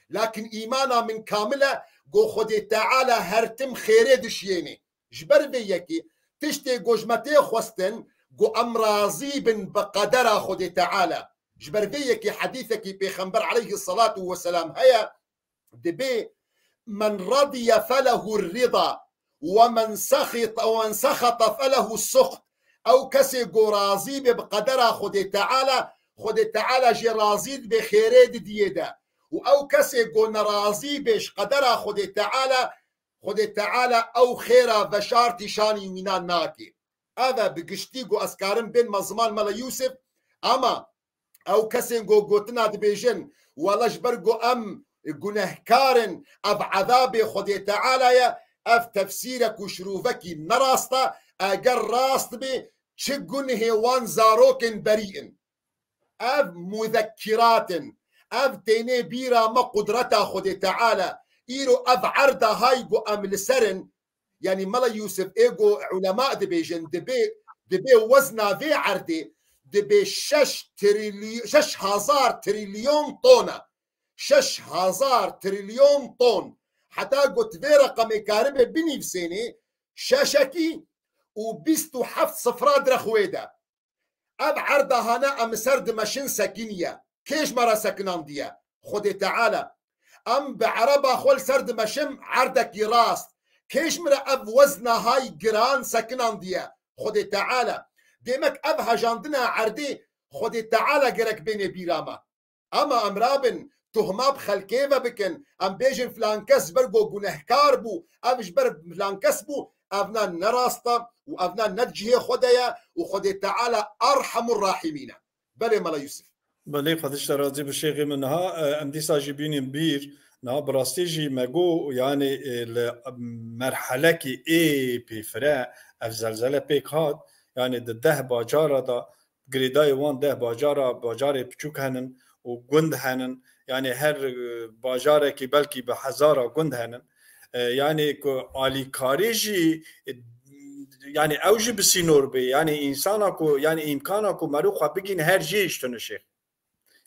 لكن ايمانا من كاملة جو خود تعالى هرتم خيري دشيني جبر بيكي تشتي جوجمتي خوستن جو امرازي بن بقدر خود تعالى جبر بيكي حديثك بيخنبر عليه الصلاة والسلام هيا دبي من رضي فله الرضا ومن سخط فله السخط او كسي راضي بقدر خود تعالى جي راضي بخيريد ديدا او كسي نراضي بش قدر خود تعالى او خيرا بشارتي شاني منان ناكي هذا بقشتي اسكارم بين مزمان ملا يوسف اما او كسي قوتنا دبيجن ولا جبرقو ام گنهکارن اب عذاب خود تعالى يا اف تفسيرك وشروفك نراستا اگر راست بي چه گنه وان زاروكن بريئن اف مذكرات اف تيني بيرا ما قدرتا خود تعالى ايرو اف عرضا هايقو ام لسرن يعني ملا يوسف ايقو علماء دبيجن دبي وزنا في عردي دبي 6,000 تريليون طونة 6,000 تريليون طن حتى قلت في رقم كاربة بنفسيني شاشكي وبستو حفت صفرات رخويدة اب عرضها هنا ام سرد ماشين سكينية كيش مرة سكنان ديا خود تعالى ام بعربة خول سرد ماشين عردك راست كيش مرة اب وزنا هاي جران سكنان ديا خود تعالى ديمك اب هجاندنا عردي خود تعالى جرك بيني بيراما اما امرابن تهما بخلكيفا بكن ام بيجن فلان كس برقو گنهكار بو افش بر فلان كس بو افنا نراستا وافنا نتجه خدايا وخد تعالى ارحم الراحمين بلي ملا يوسف بلي خدش راضي بالشيخ منها ام دي ساجبين بير نا براستيجي ماغو يعني المرحله كي اي بي فرا اف زلزله بيك هاد يعني ده باجارا دا گريداي وان ده باجار بچوك هنن وگند هنن يعني هر باجاره كي بلكي بحزاره گند هنن يعني عالي كاريجي يعني اوجي بسينور بي يعني انسانكو يعني امكانكو مروخه بگين هر جيش تنشيخ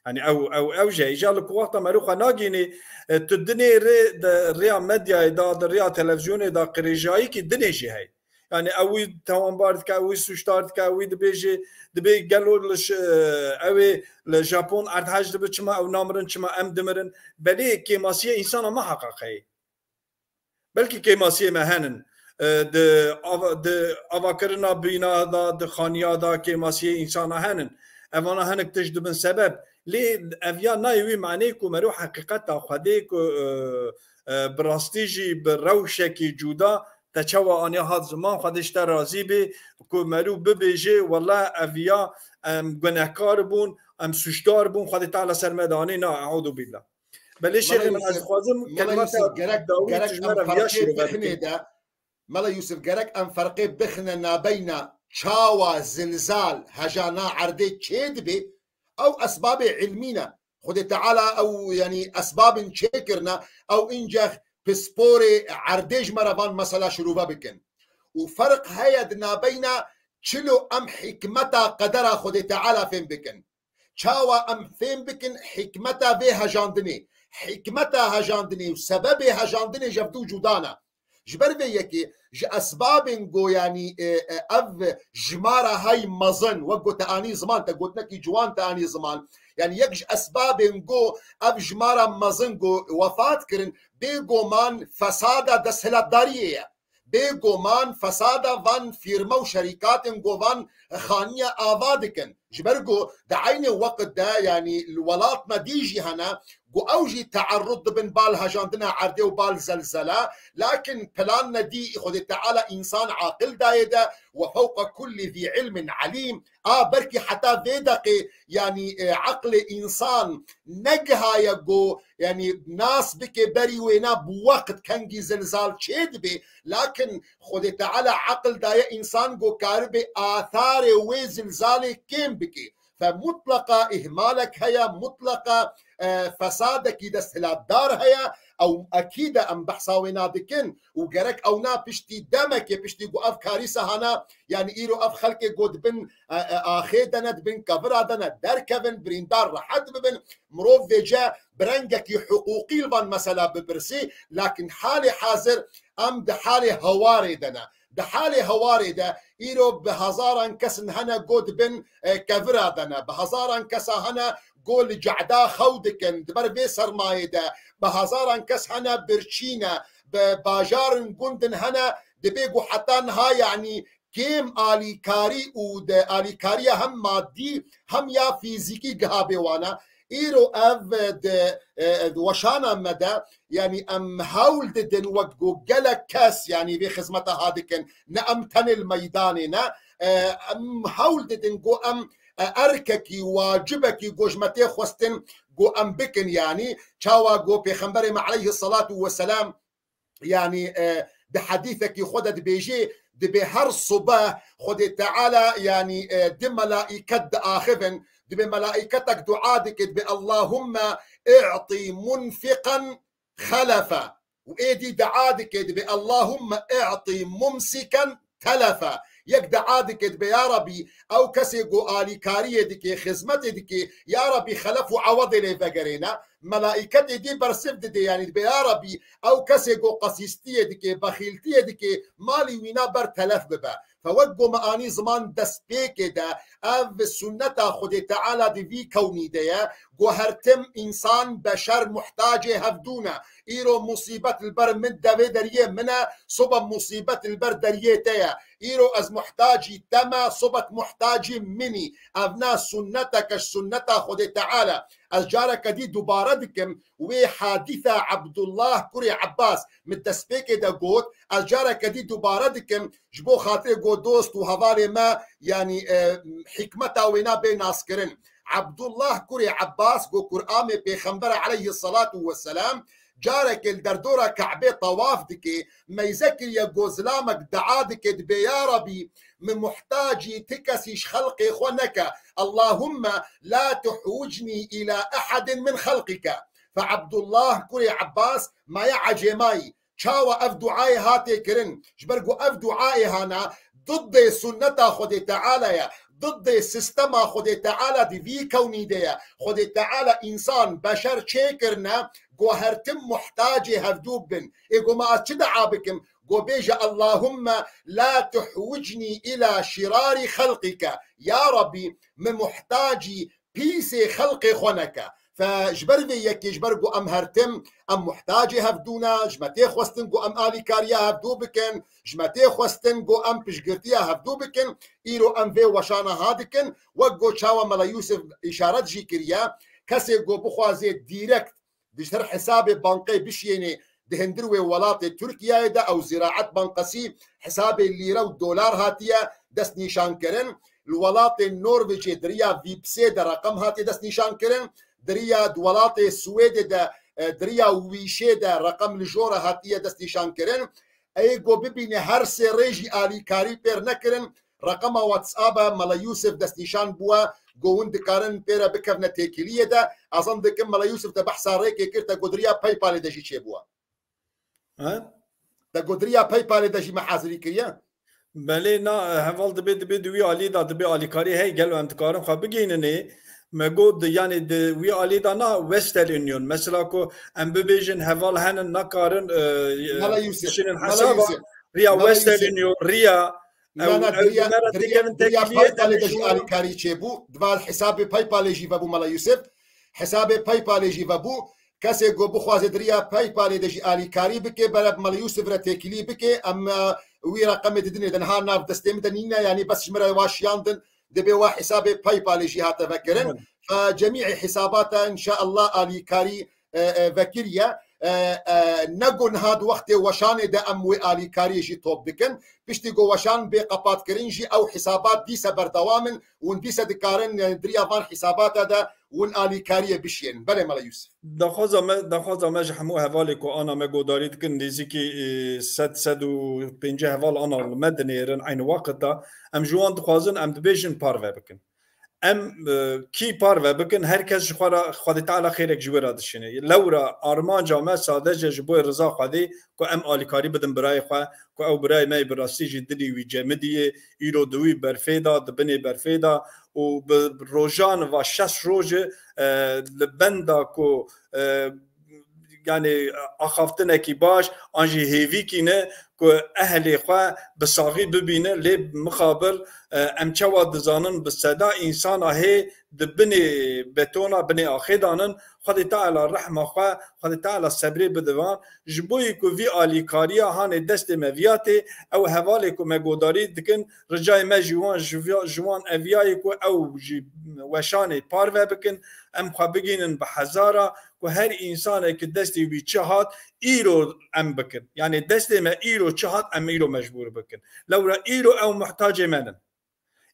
يعني او جاي جالك وقت مروخه ناگيني تدني ريا ميديا دا ريا تلفزيون دا قريجاي كي دني جي هي يعني اوي توان بارد كا اوي سوشتارد كا اوي دبي قالوا لش اوي الجابون ارد حاج دبي چما او نامرن چما ام دمرن بلي كيماسيه انسان ما حقيقي بلكي كيماسيه مهنن د افاكرنا بينا دا خانيا دا كيماسيه انسان هنن اوانا هنك تجدبن سبب لي افيا نايوي معنيكو مرو حقيقتا خديكو براستيجي بروشكي جودا تشوا اني هاد زمان خدش ترازي بي كو مرو ببيجي والله افيا ام گنهكار بون ام سوشدار بون خد تعالى سرمداني نا اعوذ بالله بل شيخ از خوازم كلمات جرك ملا يوسف جرك ام فرق بخنا بين شاوا زلزال هجانا عردي تشيدبي او اسباب علمينا خد تعالى او يعني اسباب شكرنا او انجخ بسبوري عرديج مرافان مثلا شروبا بكن وفرق هيدنا بين چلو ام حكمتا قدر خد تعالى فين بكن چاوا ام فين بكن حكمتا به هجاندني حكمتها هجاندني وسبب هجاندني جفتو جودانا جبر بيكي ج اسباب جو يعني اف جماره هاي مزن وقو تاني زمان تقولنا كي جوان تاني زمان يعني يكج اسباب جو اف جماره مزن جو وفات كرن بيجو مان فسادا دسهلات داريه بيجو مان فسادا فان فيرما وشركات جو فان خانيه آبادكن جبرجو دعيني وقت ده يعني الولات ما ديجي هنا جو اوجي تعرض بن بال هجاندنا عردي وبال زلزله لكن بلاننا دي خذ تعالى انسان عاقل دايده وفوق كل ذي علم عليم بركي حتى فيدقي يعني عقل انسان نجها يجو يعني ناس بك بري وينا بوقت كنجي زلزال تشيد بي لكن خذ تعالى عقل داية انسان جو كاربي اثار وزلزال كيم بكي فمطلقه اهمالك هيا مطلقه فسادك دستهلات دار هيا او اكيد ام بحصاوينا دكن وجرك او نا بشتي دمك بشتي جو اف كارثه هنا يعني ايرو اف خلق جود بن اخيدنت بن كفرادنا دركبن بريندار حد بن مروف فيجا برنجك حقوقي البن مثلا ببرسي لكن حالي حاضر ام ده حالي هواري دنا ده حالي هواري ده ايرو بهزارا كسن هنا جود بن كفرادنا بهزارا كسا هنا قول جعدا خودكن دبر بيسر مايدا بهزارا كس هنا برشينا بباجار قندن هنا دبيقو حتى نها يعني كيم آلي كاري ود آلي كاري هم مادي هم يا فيزيكي قهابي وانا ايرو اف وشانا مدى يعني ام هول ددن وقو قلق كاس يعني بخزمتها هادكن نأمتن الميداننا ام هول ددن قو ام ارككي واجبكي جوجمتي خوستن جو ام بكن يعني تشاوا جو بيخمبري عليه الصلاه والسلام يعني بحديثك خدت بيجي بهر صباح خد تعالى يعني دي ملائكة آخذن دي بملائكتك دعادك دي اللهم اعطي منفقا خلفا وايدي دعادك دي اللهم اعطي ممسكا تلفا يك دعادك يا ربي او كسيقو آلي كاريه ديكي خزمتي ديكي يا ربي خلفوا عوضي لي فقرينا ملائكتي دي برسف دي يعني يا ربي او كسيقو قسيستيه ديكي بخيلتيه ديكي مالي وينا بر تلف ببا فوقو ماني زمان دسبيك دا اف السنة خدي تعالى دي في كوني ديا جو هرتم انسان بشر محتاجه هفدونا ايرو مصيبة البر من دابي دريه منا صبب مصيبة البر دريه تيا ايرو از محتاجي تما صبت محتاجي مني ابنا سنتك سنة خدي تعالى از جارك دي دوباره دكم وحادثة عبد الله كوري عباس متسبيك دا قوت از جارك دي دوباره دكم جبو خاطر قو دوست وهذالي ما يعني حكمته وينا بين ناسكرين عبد الله كوري عباس قو قرآن بيخنبر عليه الصلاة والسلام جارك الدردورة كعبي طواف دكي ما يذكر يا جوزلامك دعادك دبي يا ربي من محتاجي تكسيش خلقي خونك اللهم لا تحوجني إلى أحد من خلقك فعبد الله كوري عباس ما يعجي ماي شاوى أف دعائي هاتي كرن جبرقو أف دعائي هانا ضد سنة خدي تعالى يا ضد سيستما خدي تعالى دي في كوني ديا خدي تعالى إنسان بشر شاكرنا جو هرتم محتاجي هفدوب بن إيقو ما أتدعى بكم جو بيجا اللهم لا تحوجني إلى شرار خلقك يا ربي من محتاجي بيسي خلقي خونك فجبر في يكي جبر جو ام هرتم ام محتاجي هفدونا جمتي خوستن جو ام آلي كاريا هفدو بكن جمتي خوستن جو ام بشگرتيا هفدو بكن ايرو ام في وشانا هادكن وقو شاوى ملا يوسف اشارت جي كريا كسي جو بخوازي ديركت بشتر حساب بانقي بشيني دهندروي ولاتي تركيا دا او زراعة بانقسي حساب الليرة والدولار هاتيا دست نيشان كرن الولاتي النرويجي دريا فيبسي دا رقم هاتي دست نيشان كرن دريا دولاتي السويد دا دريا ويشي دا رقم الجورة هاتية دست نشان كرن ايقو ببيني هر سي ريجي آلي كاري بير نكرن رقم واتسابا ملا يوسف دست نشان بوا قوون دكارن بيرا بكفنا تيكيلية دا اظن دكم ملا يوسف دا بحثا ريكي كرتا قدريا باي بالي دا جي چه بوا دا قدريا باي بالي دا جي محازري كريا بله نا هفال دبي دوی آلی دا دبي آلی کاری هی گلو انتکارم خواه بگیننی ما قود يعني وي علي دانا ويستر يونيون مثلا كو ام ببيجن هفال هن نكارن ملا يوسف ملا حسابا يوسف ريا ملا ويستر يوسف يونيون ريا لا لا دريا تكليه باي بالي دجي الي كاري تشيبو دبال حسابي باي بالي جي فابو ملا يوسف حسابي باي بالي جي فابو كاسي جو بخواز دريا باي بالي دجي الي كاري بكي بلد ملا يوسف رتكلي بكي ام وي رقم الدنيا دنها ناف دستيم دنينا يعني بس شمرا واشياندن دبي وا حسابي باي بالي جي هات فكرن فجميع حساباتها ان شاء الله الي كاري فكريا نقول هاد وقت وشان دا اموي الي كاري جي توب بكن بيشتي جو وشان بقبات كرنجي او حسابات ديسا بردوامن ونديسا دكارن دريا فان حسابات هذا ون الي كاري بشين بلا ملا يوسف دخوازا ما جحمو هفالك وانا ما قدرت كن نزيكي سد و بينجا هفال انا المدنيرن عين وقتا ام جوان دخوازن ام دبيجن بارفا بكن ام کی پارو بکن هر کس خود تعالی خیرک جویر داشته لورا آرمانجا ما ساده جبوی رضا خودی که ام آلیکاری بدن برای خو که او برای ما براستی جدی وی جمدیه ایرو دوی برفیدا دبنی برفیدا و روزان و 6 روز لبندا کو يعني اخافتنا كي باش انجي هيفي كينا كو اهلي خوا بصاغي ببينه لي مقابل ام تشوا دزانن بالسدا انسان هي دبني بتونا بني اخيدانن خدي تعالى الرحمه خوا خدي تعالى الصبر بدوان جبوي كو في الي كاريا هان دست مفياتي او هوالي كو مغوداري دكن رجاي ما جوان افياي كو او وشاني بارفا بكن ام خوا بگينن بحزاره وهر انسان که دستی بی چهات ایرو ام بکن يعني دستی ما ایرو چهات ام ایرو مجبور بکن لو را ایرو او محتاج منن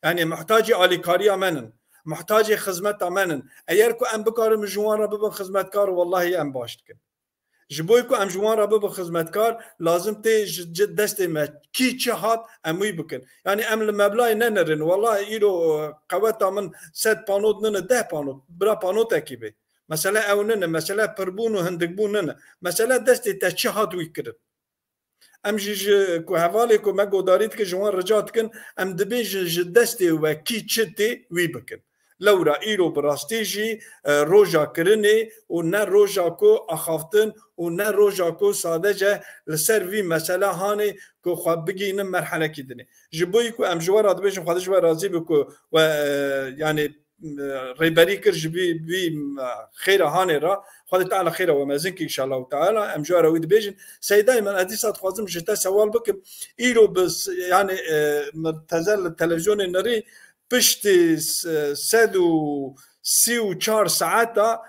يعني محتاج آلیکاریا منن محتاج خدمت منن اگر کو ام بکارم جوان را ببن خدمتکار والله ام باشت کن جبوی کو ام جوان را ببن خدمتکار لازم تی دستی ما کی چهات اموی بکن يعني ام المبلغ ننرن والله ایرو قوتا من 100 پانود نن 10 پانود برا پانود تکیبه مسألة أوننا مسألة بربون وهندقبوننا مسألة دستي تشهد ويكرن أم جي كو هفالي كو ما قداريت كجوان رجعت كن أم دبيج دستي وكي تشتي ويبكن لو رأيرو براستيجي روجا كرني ونا روجا كو أخافتن ونا روجا كو صادجة لسر مسألة هاني كو خواب بگينن مرحلة كدني جبوي كو أم جوار دبيج خادش ورازي بكو يعني ريباري كرج بي خير هاني را خد تعالى خير وما زنك ان شاء الله تعالى ام جوار ويد بيجن سي دائما ادي سات خوازم جتا سوال بك ايلو بس يعني تزال التلفزيون النري بشتي سادو سيو 4 ساعات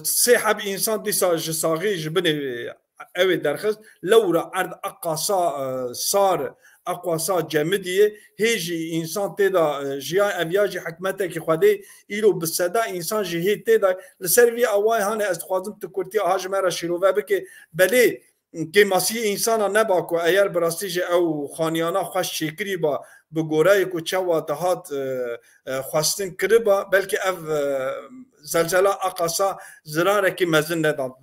سيحب انسان دي صاغي جبني اوي درخص لو عرض اقصى صار اقوى صار جامديه هيجي انسان تدا جيا افياجي حكمتك خدي يلو بالسدا انسان جي تدا لسيرفي اواي هاني استخدم تكورتي هاج مره شيروفا بك بلي كيماسي انسان نباكو اير براستيجي او خانيانا خوش شكري با بگورای کو چوا دهات خواستن کربا بلکه اف زلزله اقصا زراره کی مزن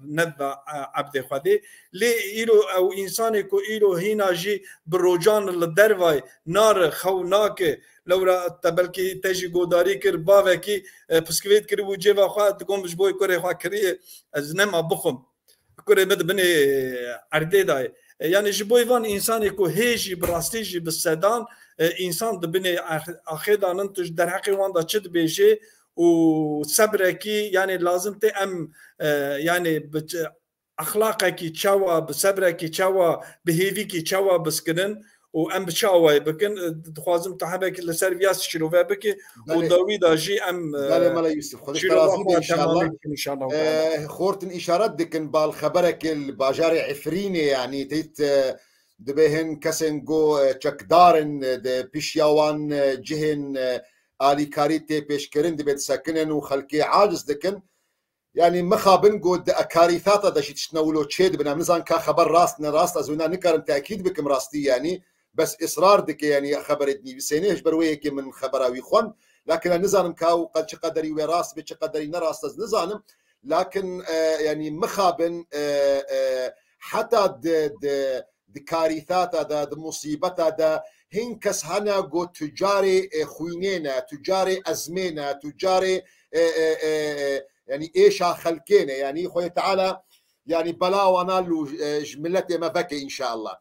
ند عبد خدي لي ايرو او انسان کو ايرو هينا جي بروجان لدروي نار خوناك لو را تبلكي تجي گوداري كر باوكي بسكويت كر وجيوا خا تقوم بجبوي كره خا كري ازنم ابخم كره مد بني عردي داي يعني جبوي فان انسان کو هيجي براستيجي بالسدان انسان دبني اخيدا ننتج در حقي واندا تشد بيجي وصبركي يعني لازم تأم يعني اخلاقك تشوا بصبرك تشوا بهيفيك تشوا بسكنن وام بتشاوي بكن خوازم تحبك لسيرفياس شلوفا بك وداويدا جي ام لا ملا يوسف خذ رازي ان شاء الله خورتن اشارات دكن بالخبرك الباجاري عفريني يعني تيت دبهن كسن جو چکدارن د پیشیاوان جهن آلی کاری تی پیشکرین دبیت ساکنن و خلقی عاجز دکن يعني مخابن قد أكاريثاتا دا شي تشنولو تشيد بنا منزان كا خبر راستنا راست أزونا نكرم تأكيد بكم راستي يعني بس إصرار دك يعني خبر ادني بسينيش برويك من خبراوي خون لكن نزانم كاو قد قدري وراست بيش قدري نراست نزانم لكن يعني مخابن حتى د كارثاتا دا مصيبتا دا هنكس هنا قو تجاري خوينينا تجاري أزمينا تجاري يعني ايشا خلكينه يعني خويا تعالى يعني بلا ونال جملتي ما فكي ان شاء الله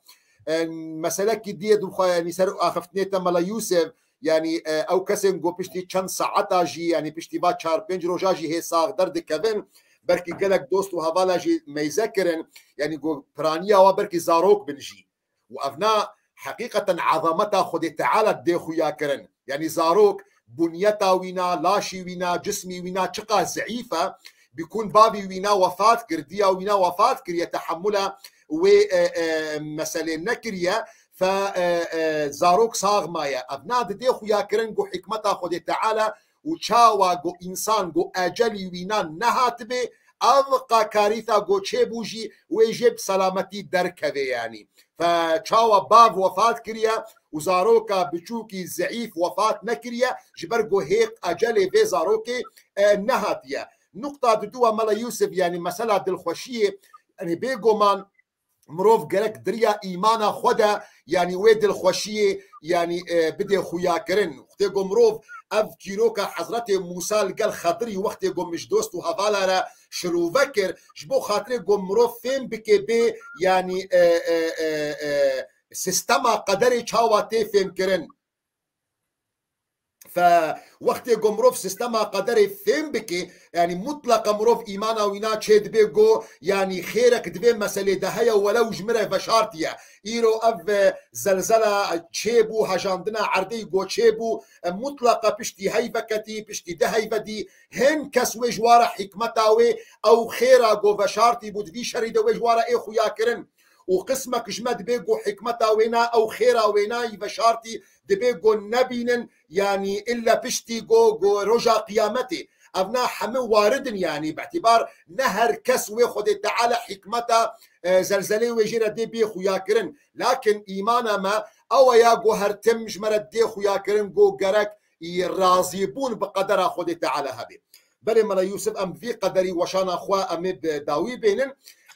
مسألة كدية دوخا يعني سر اخفتني تملا يوسف يعني او كسن جو بشتي چند ساعتا جي يعني بشتي با 4-5 روجا جي هي ساغ درد كفن بركي قالك دوست وهذا جي ما يذكرن يعني جو برانيا وبركي زاروك بنجي وابناء حقيقة عظمتها خدي تعالى دي خويا كرن يعني زاروك بنيتا وينا لاشي وينا جسمي وينا شقا زعيفة بيكون بابي وينا وفات كرديا وينا وفات كر يتحملها ومسألة نكرية فزاروك صاغ مايا أبناء دي خويا كرن جو حكمتها خدي تعالى وشاوا جو إنسان جو أجلي وينا نهاتبه أبقى كارثة جو تشيبوجي ويجب سلامتي دركبه يعني فشاوا باب وفات كريا وزاروكا بتشوكي زعيف وفات نكريا جبرجو هيك أجلي في زاروكي نهاتيا نقطة دوا ملا يوسف يعني مسألة الخوشية يعني بيجو مان مروف قالك دريا إيمانا خدا يعني ويد الخوشية يعني بدي خويا كرن وقتيجو مروف اف كيروكا حضرت موسى قال خاطري وقت يقوم مش دوست وهفالا شرو فكر جبو خاطري قوم مروف فين بكي بي يعني سيستما قدري تشاواتي فين كرن فوقت مروف سيستما قدري فين بكي يعني مطلق مروف ايمانا وينا تشيد بيجو يعني خيرك دبي مسألة دهيا ولو جمرة فشارتيا ايرو اف زلزلة تشيبو هجاندنا عردي جو تشيبو مطلقة بشتي هيفكتي بشتي دهيفدي هن كسوي جوارا حكمتاوي او خيرا جو فشارتي بود في شريدة وجوارا اي خويا كرن وقسمك جمد بيجو حكمتا وينا او خيرا وينا يفشارتي دبيجو نبينن يعني الا بشتي جو رجا قيامتي ابناء حمو واردن يعني باعتبار نهر كسوي خد تعالى حكمتا زلزلي ويجينا دي بي خويا كرن لكن ايمانا ما او يا جو هرتم جمرت دي خويا كرن جو قرك يرازيبون بقدر خد تعالى هبي بل ملا يوسف ام في قدري وشانا اخوا ام داوي بينن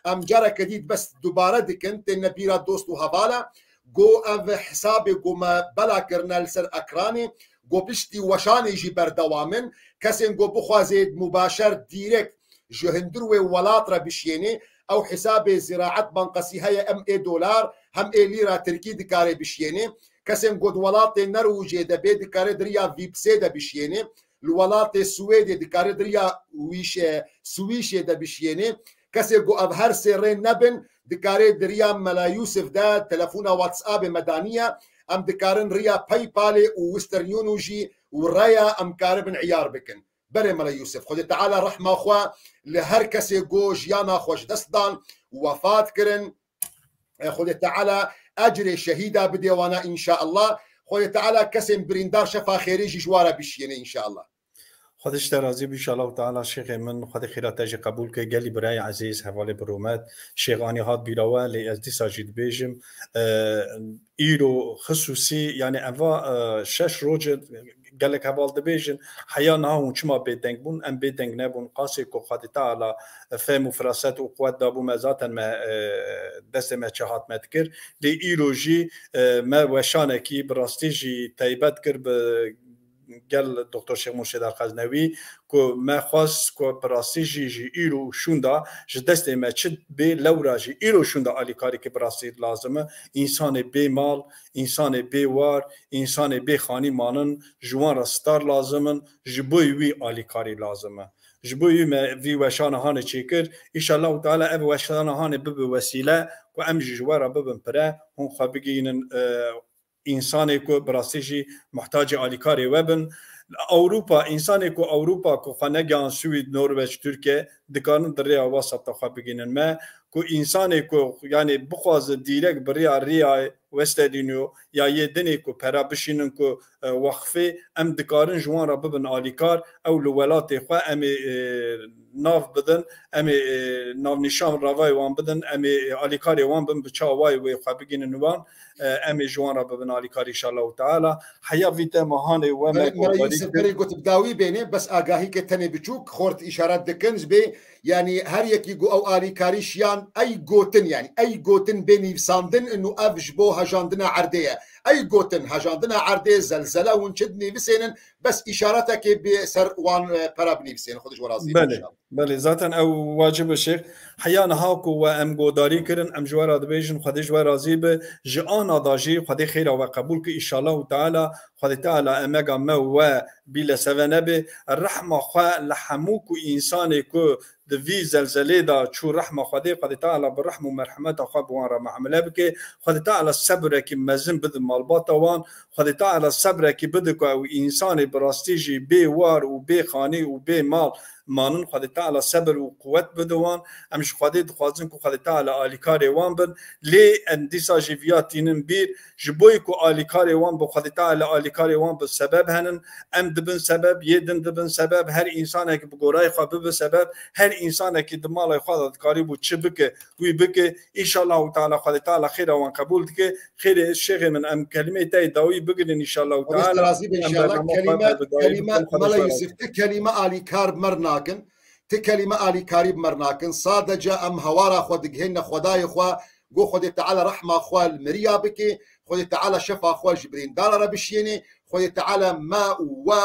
ام جرى كديد بس دوباره دكنت النبيرا دوست وهبالا جو اف حسابي جو ما بلا كرنال سر اكراني جو بشتي وشان يجي بردوامن كسن جو بخوازيد مباشر ديريكت جهندروي ولاترا بشيني او حسابي زراعه بنقسي هي ام اي دولار هم اي ليره تركي دكاري بشيني كسن جو ولات نرويج دبي دكاري دريا فيبسيدا بشيني الولات السويدي دكاري دريا ويش سويش دبشيني كسي جو أظهر سيرين نبن دكاري دريا ملا يوسف دا تلفونا واتساب مدانية أم دكارن ريا باي بالي ووسترن يونوجي ورايا أم كاربن عيار بكن بلي ملا يوسف خد تعالى رحمة أخوا لهر كسي جو جيانا خوش دستان وفات كرن خد تعالى أجري شهيدة بديوانا إن شاء الله خد تعالى كسي بريندار شفا خيريجي جوارا بشيني إن شاء الله خودش ترازی ان شاء الله تعالی شیخ من خود خیرات اجی قبول که گلی برای عزیز حواله برومت شیخانی هات بیراوه لی از دی ساجید بیجم ایرو خصوصی یعنی اوا شش روز گلک حوال دبیجن حیا نه چما بدنگ بون ام بدنگ نبون قاسی کو خود تعالی فهم و فراست و قوت دابو مزاتن ما دست ما چهات متکر لی ایروجی ما وشانه کی براستی جی تایبت کر قال الدكتور شيخ مرشد الغزنوي كو ما خاص كو براسي جي ايرو شوندا جدست ما تشد بي لوراجي ايرو شوندا الي كاري كي براسي لازم انسان بي مال انسان بي وار انسان بي خاني مانن جوان راستار لازم جبوي وي الي كاري لازم جبوي ما في وشانه هانه تشكر ان شاء الله تعالى اب وشانه هانه بب وسيله كو ام جوارا بب برا هم خابجين انسانی کو براسیجی محتاج آلیکاری وبن اوروپا انسانی کو اوروپا کو خانگان سوید نروژ ترکیه دکانن دریا واسط خو بگینن ما کو انسانی کو یعنی بخواز دیرک بریا ریا وستدینو یا یدنی کو پرا بشینن کو وقفه ام دکارن جوان را ببن آلیکار او لولات خو ام ناف بدن ام ناف نشان راوای وان بدن ام آلیکاری وان بن بچاوای و خو بگینن وان ام جوان را ببن آلیکاری ان شاء الله تعالی حیا ویت مهانه و ما سفري قلت بداوي بيني بس اگاهي كتني بچوك خورت اشارات دكنز بي يعني هر يكي جو او آلي كاريشيان اي جوتن يعني اي جوتن بيني ساندن انه افجبو هجاندنا عرديه اي جوتن هجاندنا عردي زلزله ونشدني بسينن بس اشارتك بسر وان برابني بسين خدش ورازي ان شاء بله الله. بله ذاتا او واجب الشيخ حيانا هاكو وام جوداري كرن ام جوارا دبيجن خدي جوارا زيب جانا داجي خدي خير وقبول ان شاء الله تعالى خدي تعالى امغا ما بلا سفنبه الرحمه خا لحموكو انساني كو دفي زلزله دا شو رحمه خدي تعالى بالرحمه ومرحمته خاب وان معامله بك خدي تعالى الصبر كي مازن بد مالباتا وان خدي تعالى الصبر كي بدك او انساني براستيجي بي وار وبي خاني وبي مال مانن خدای تعالی صبر و قوت بدوان امش خدای دخوازن کو خدای تعالی آلیکار وان بن لی اندیسا جویاتینن بیر جبوی کو آلیکار وان با خدای تعالی آلیکار وان به سبب هنن ام دبن سبب یدن دبن سبب هر انسان که بگورای خواب به سبب هر انسان که دمال خدا کاری بو چه بکه وی بکه ان شاء الله تعالی خدای تعالی خیر وان قبول که خیر شیخ من ام کلمه تای داوی بگن ان شاء الله تعالی ان شاء الله كلمه ملا يوسف كلمه آلیکار مرنا تكلمة آلي كاريب مرناكن صادجة أم هوارا خود جهنا خداي خوا جو خد تعالى رحمة خوا المريا بكي خد تعالى شفا خوا جبرين دار ربشيني خد تعالى ما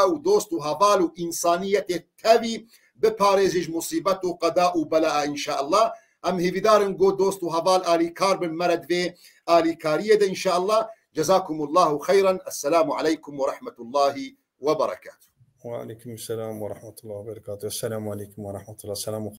ودوست وهفال وإنسانية تبي بباريزج مصيبة وقضاء وبلاء إن شاء الله أم هيفيدارن جو دوست وهفال آلي كارب مرد في آلي كارية إن شاء الله. جزاكم الله خيرا. السلام عليكم ورحمة الله وبركاته. وعليكم السلام ورحمة الله وبركاته. السلام عليكم ورحمة الله. السلام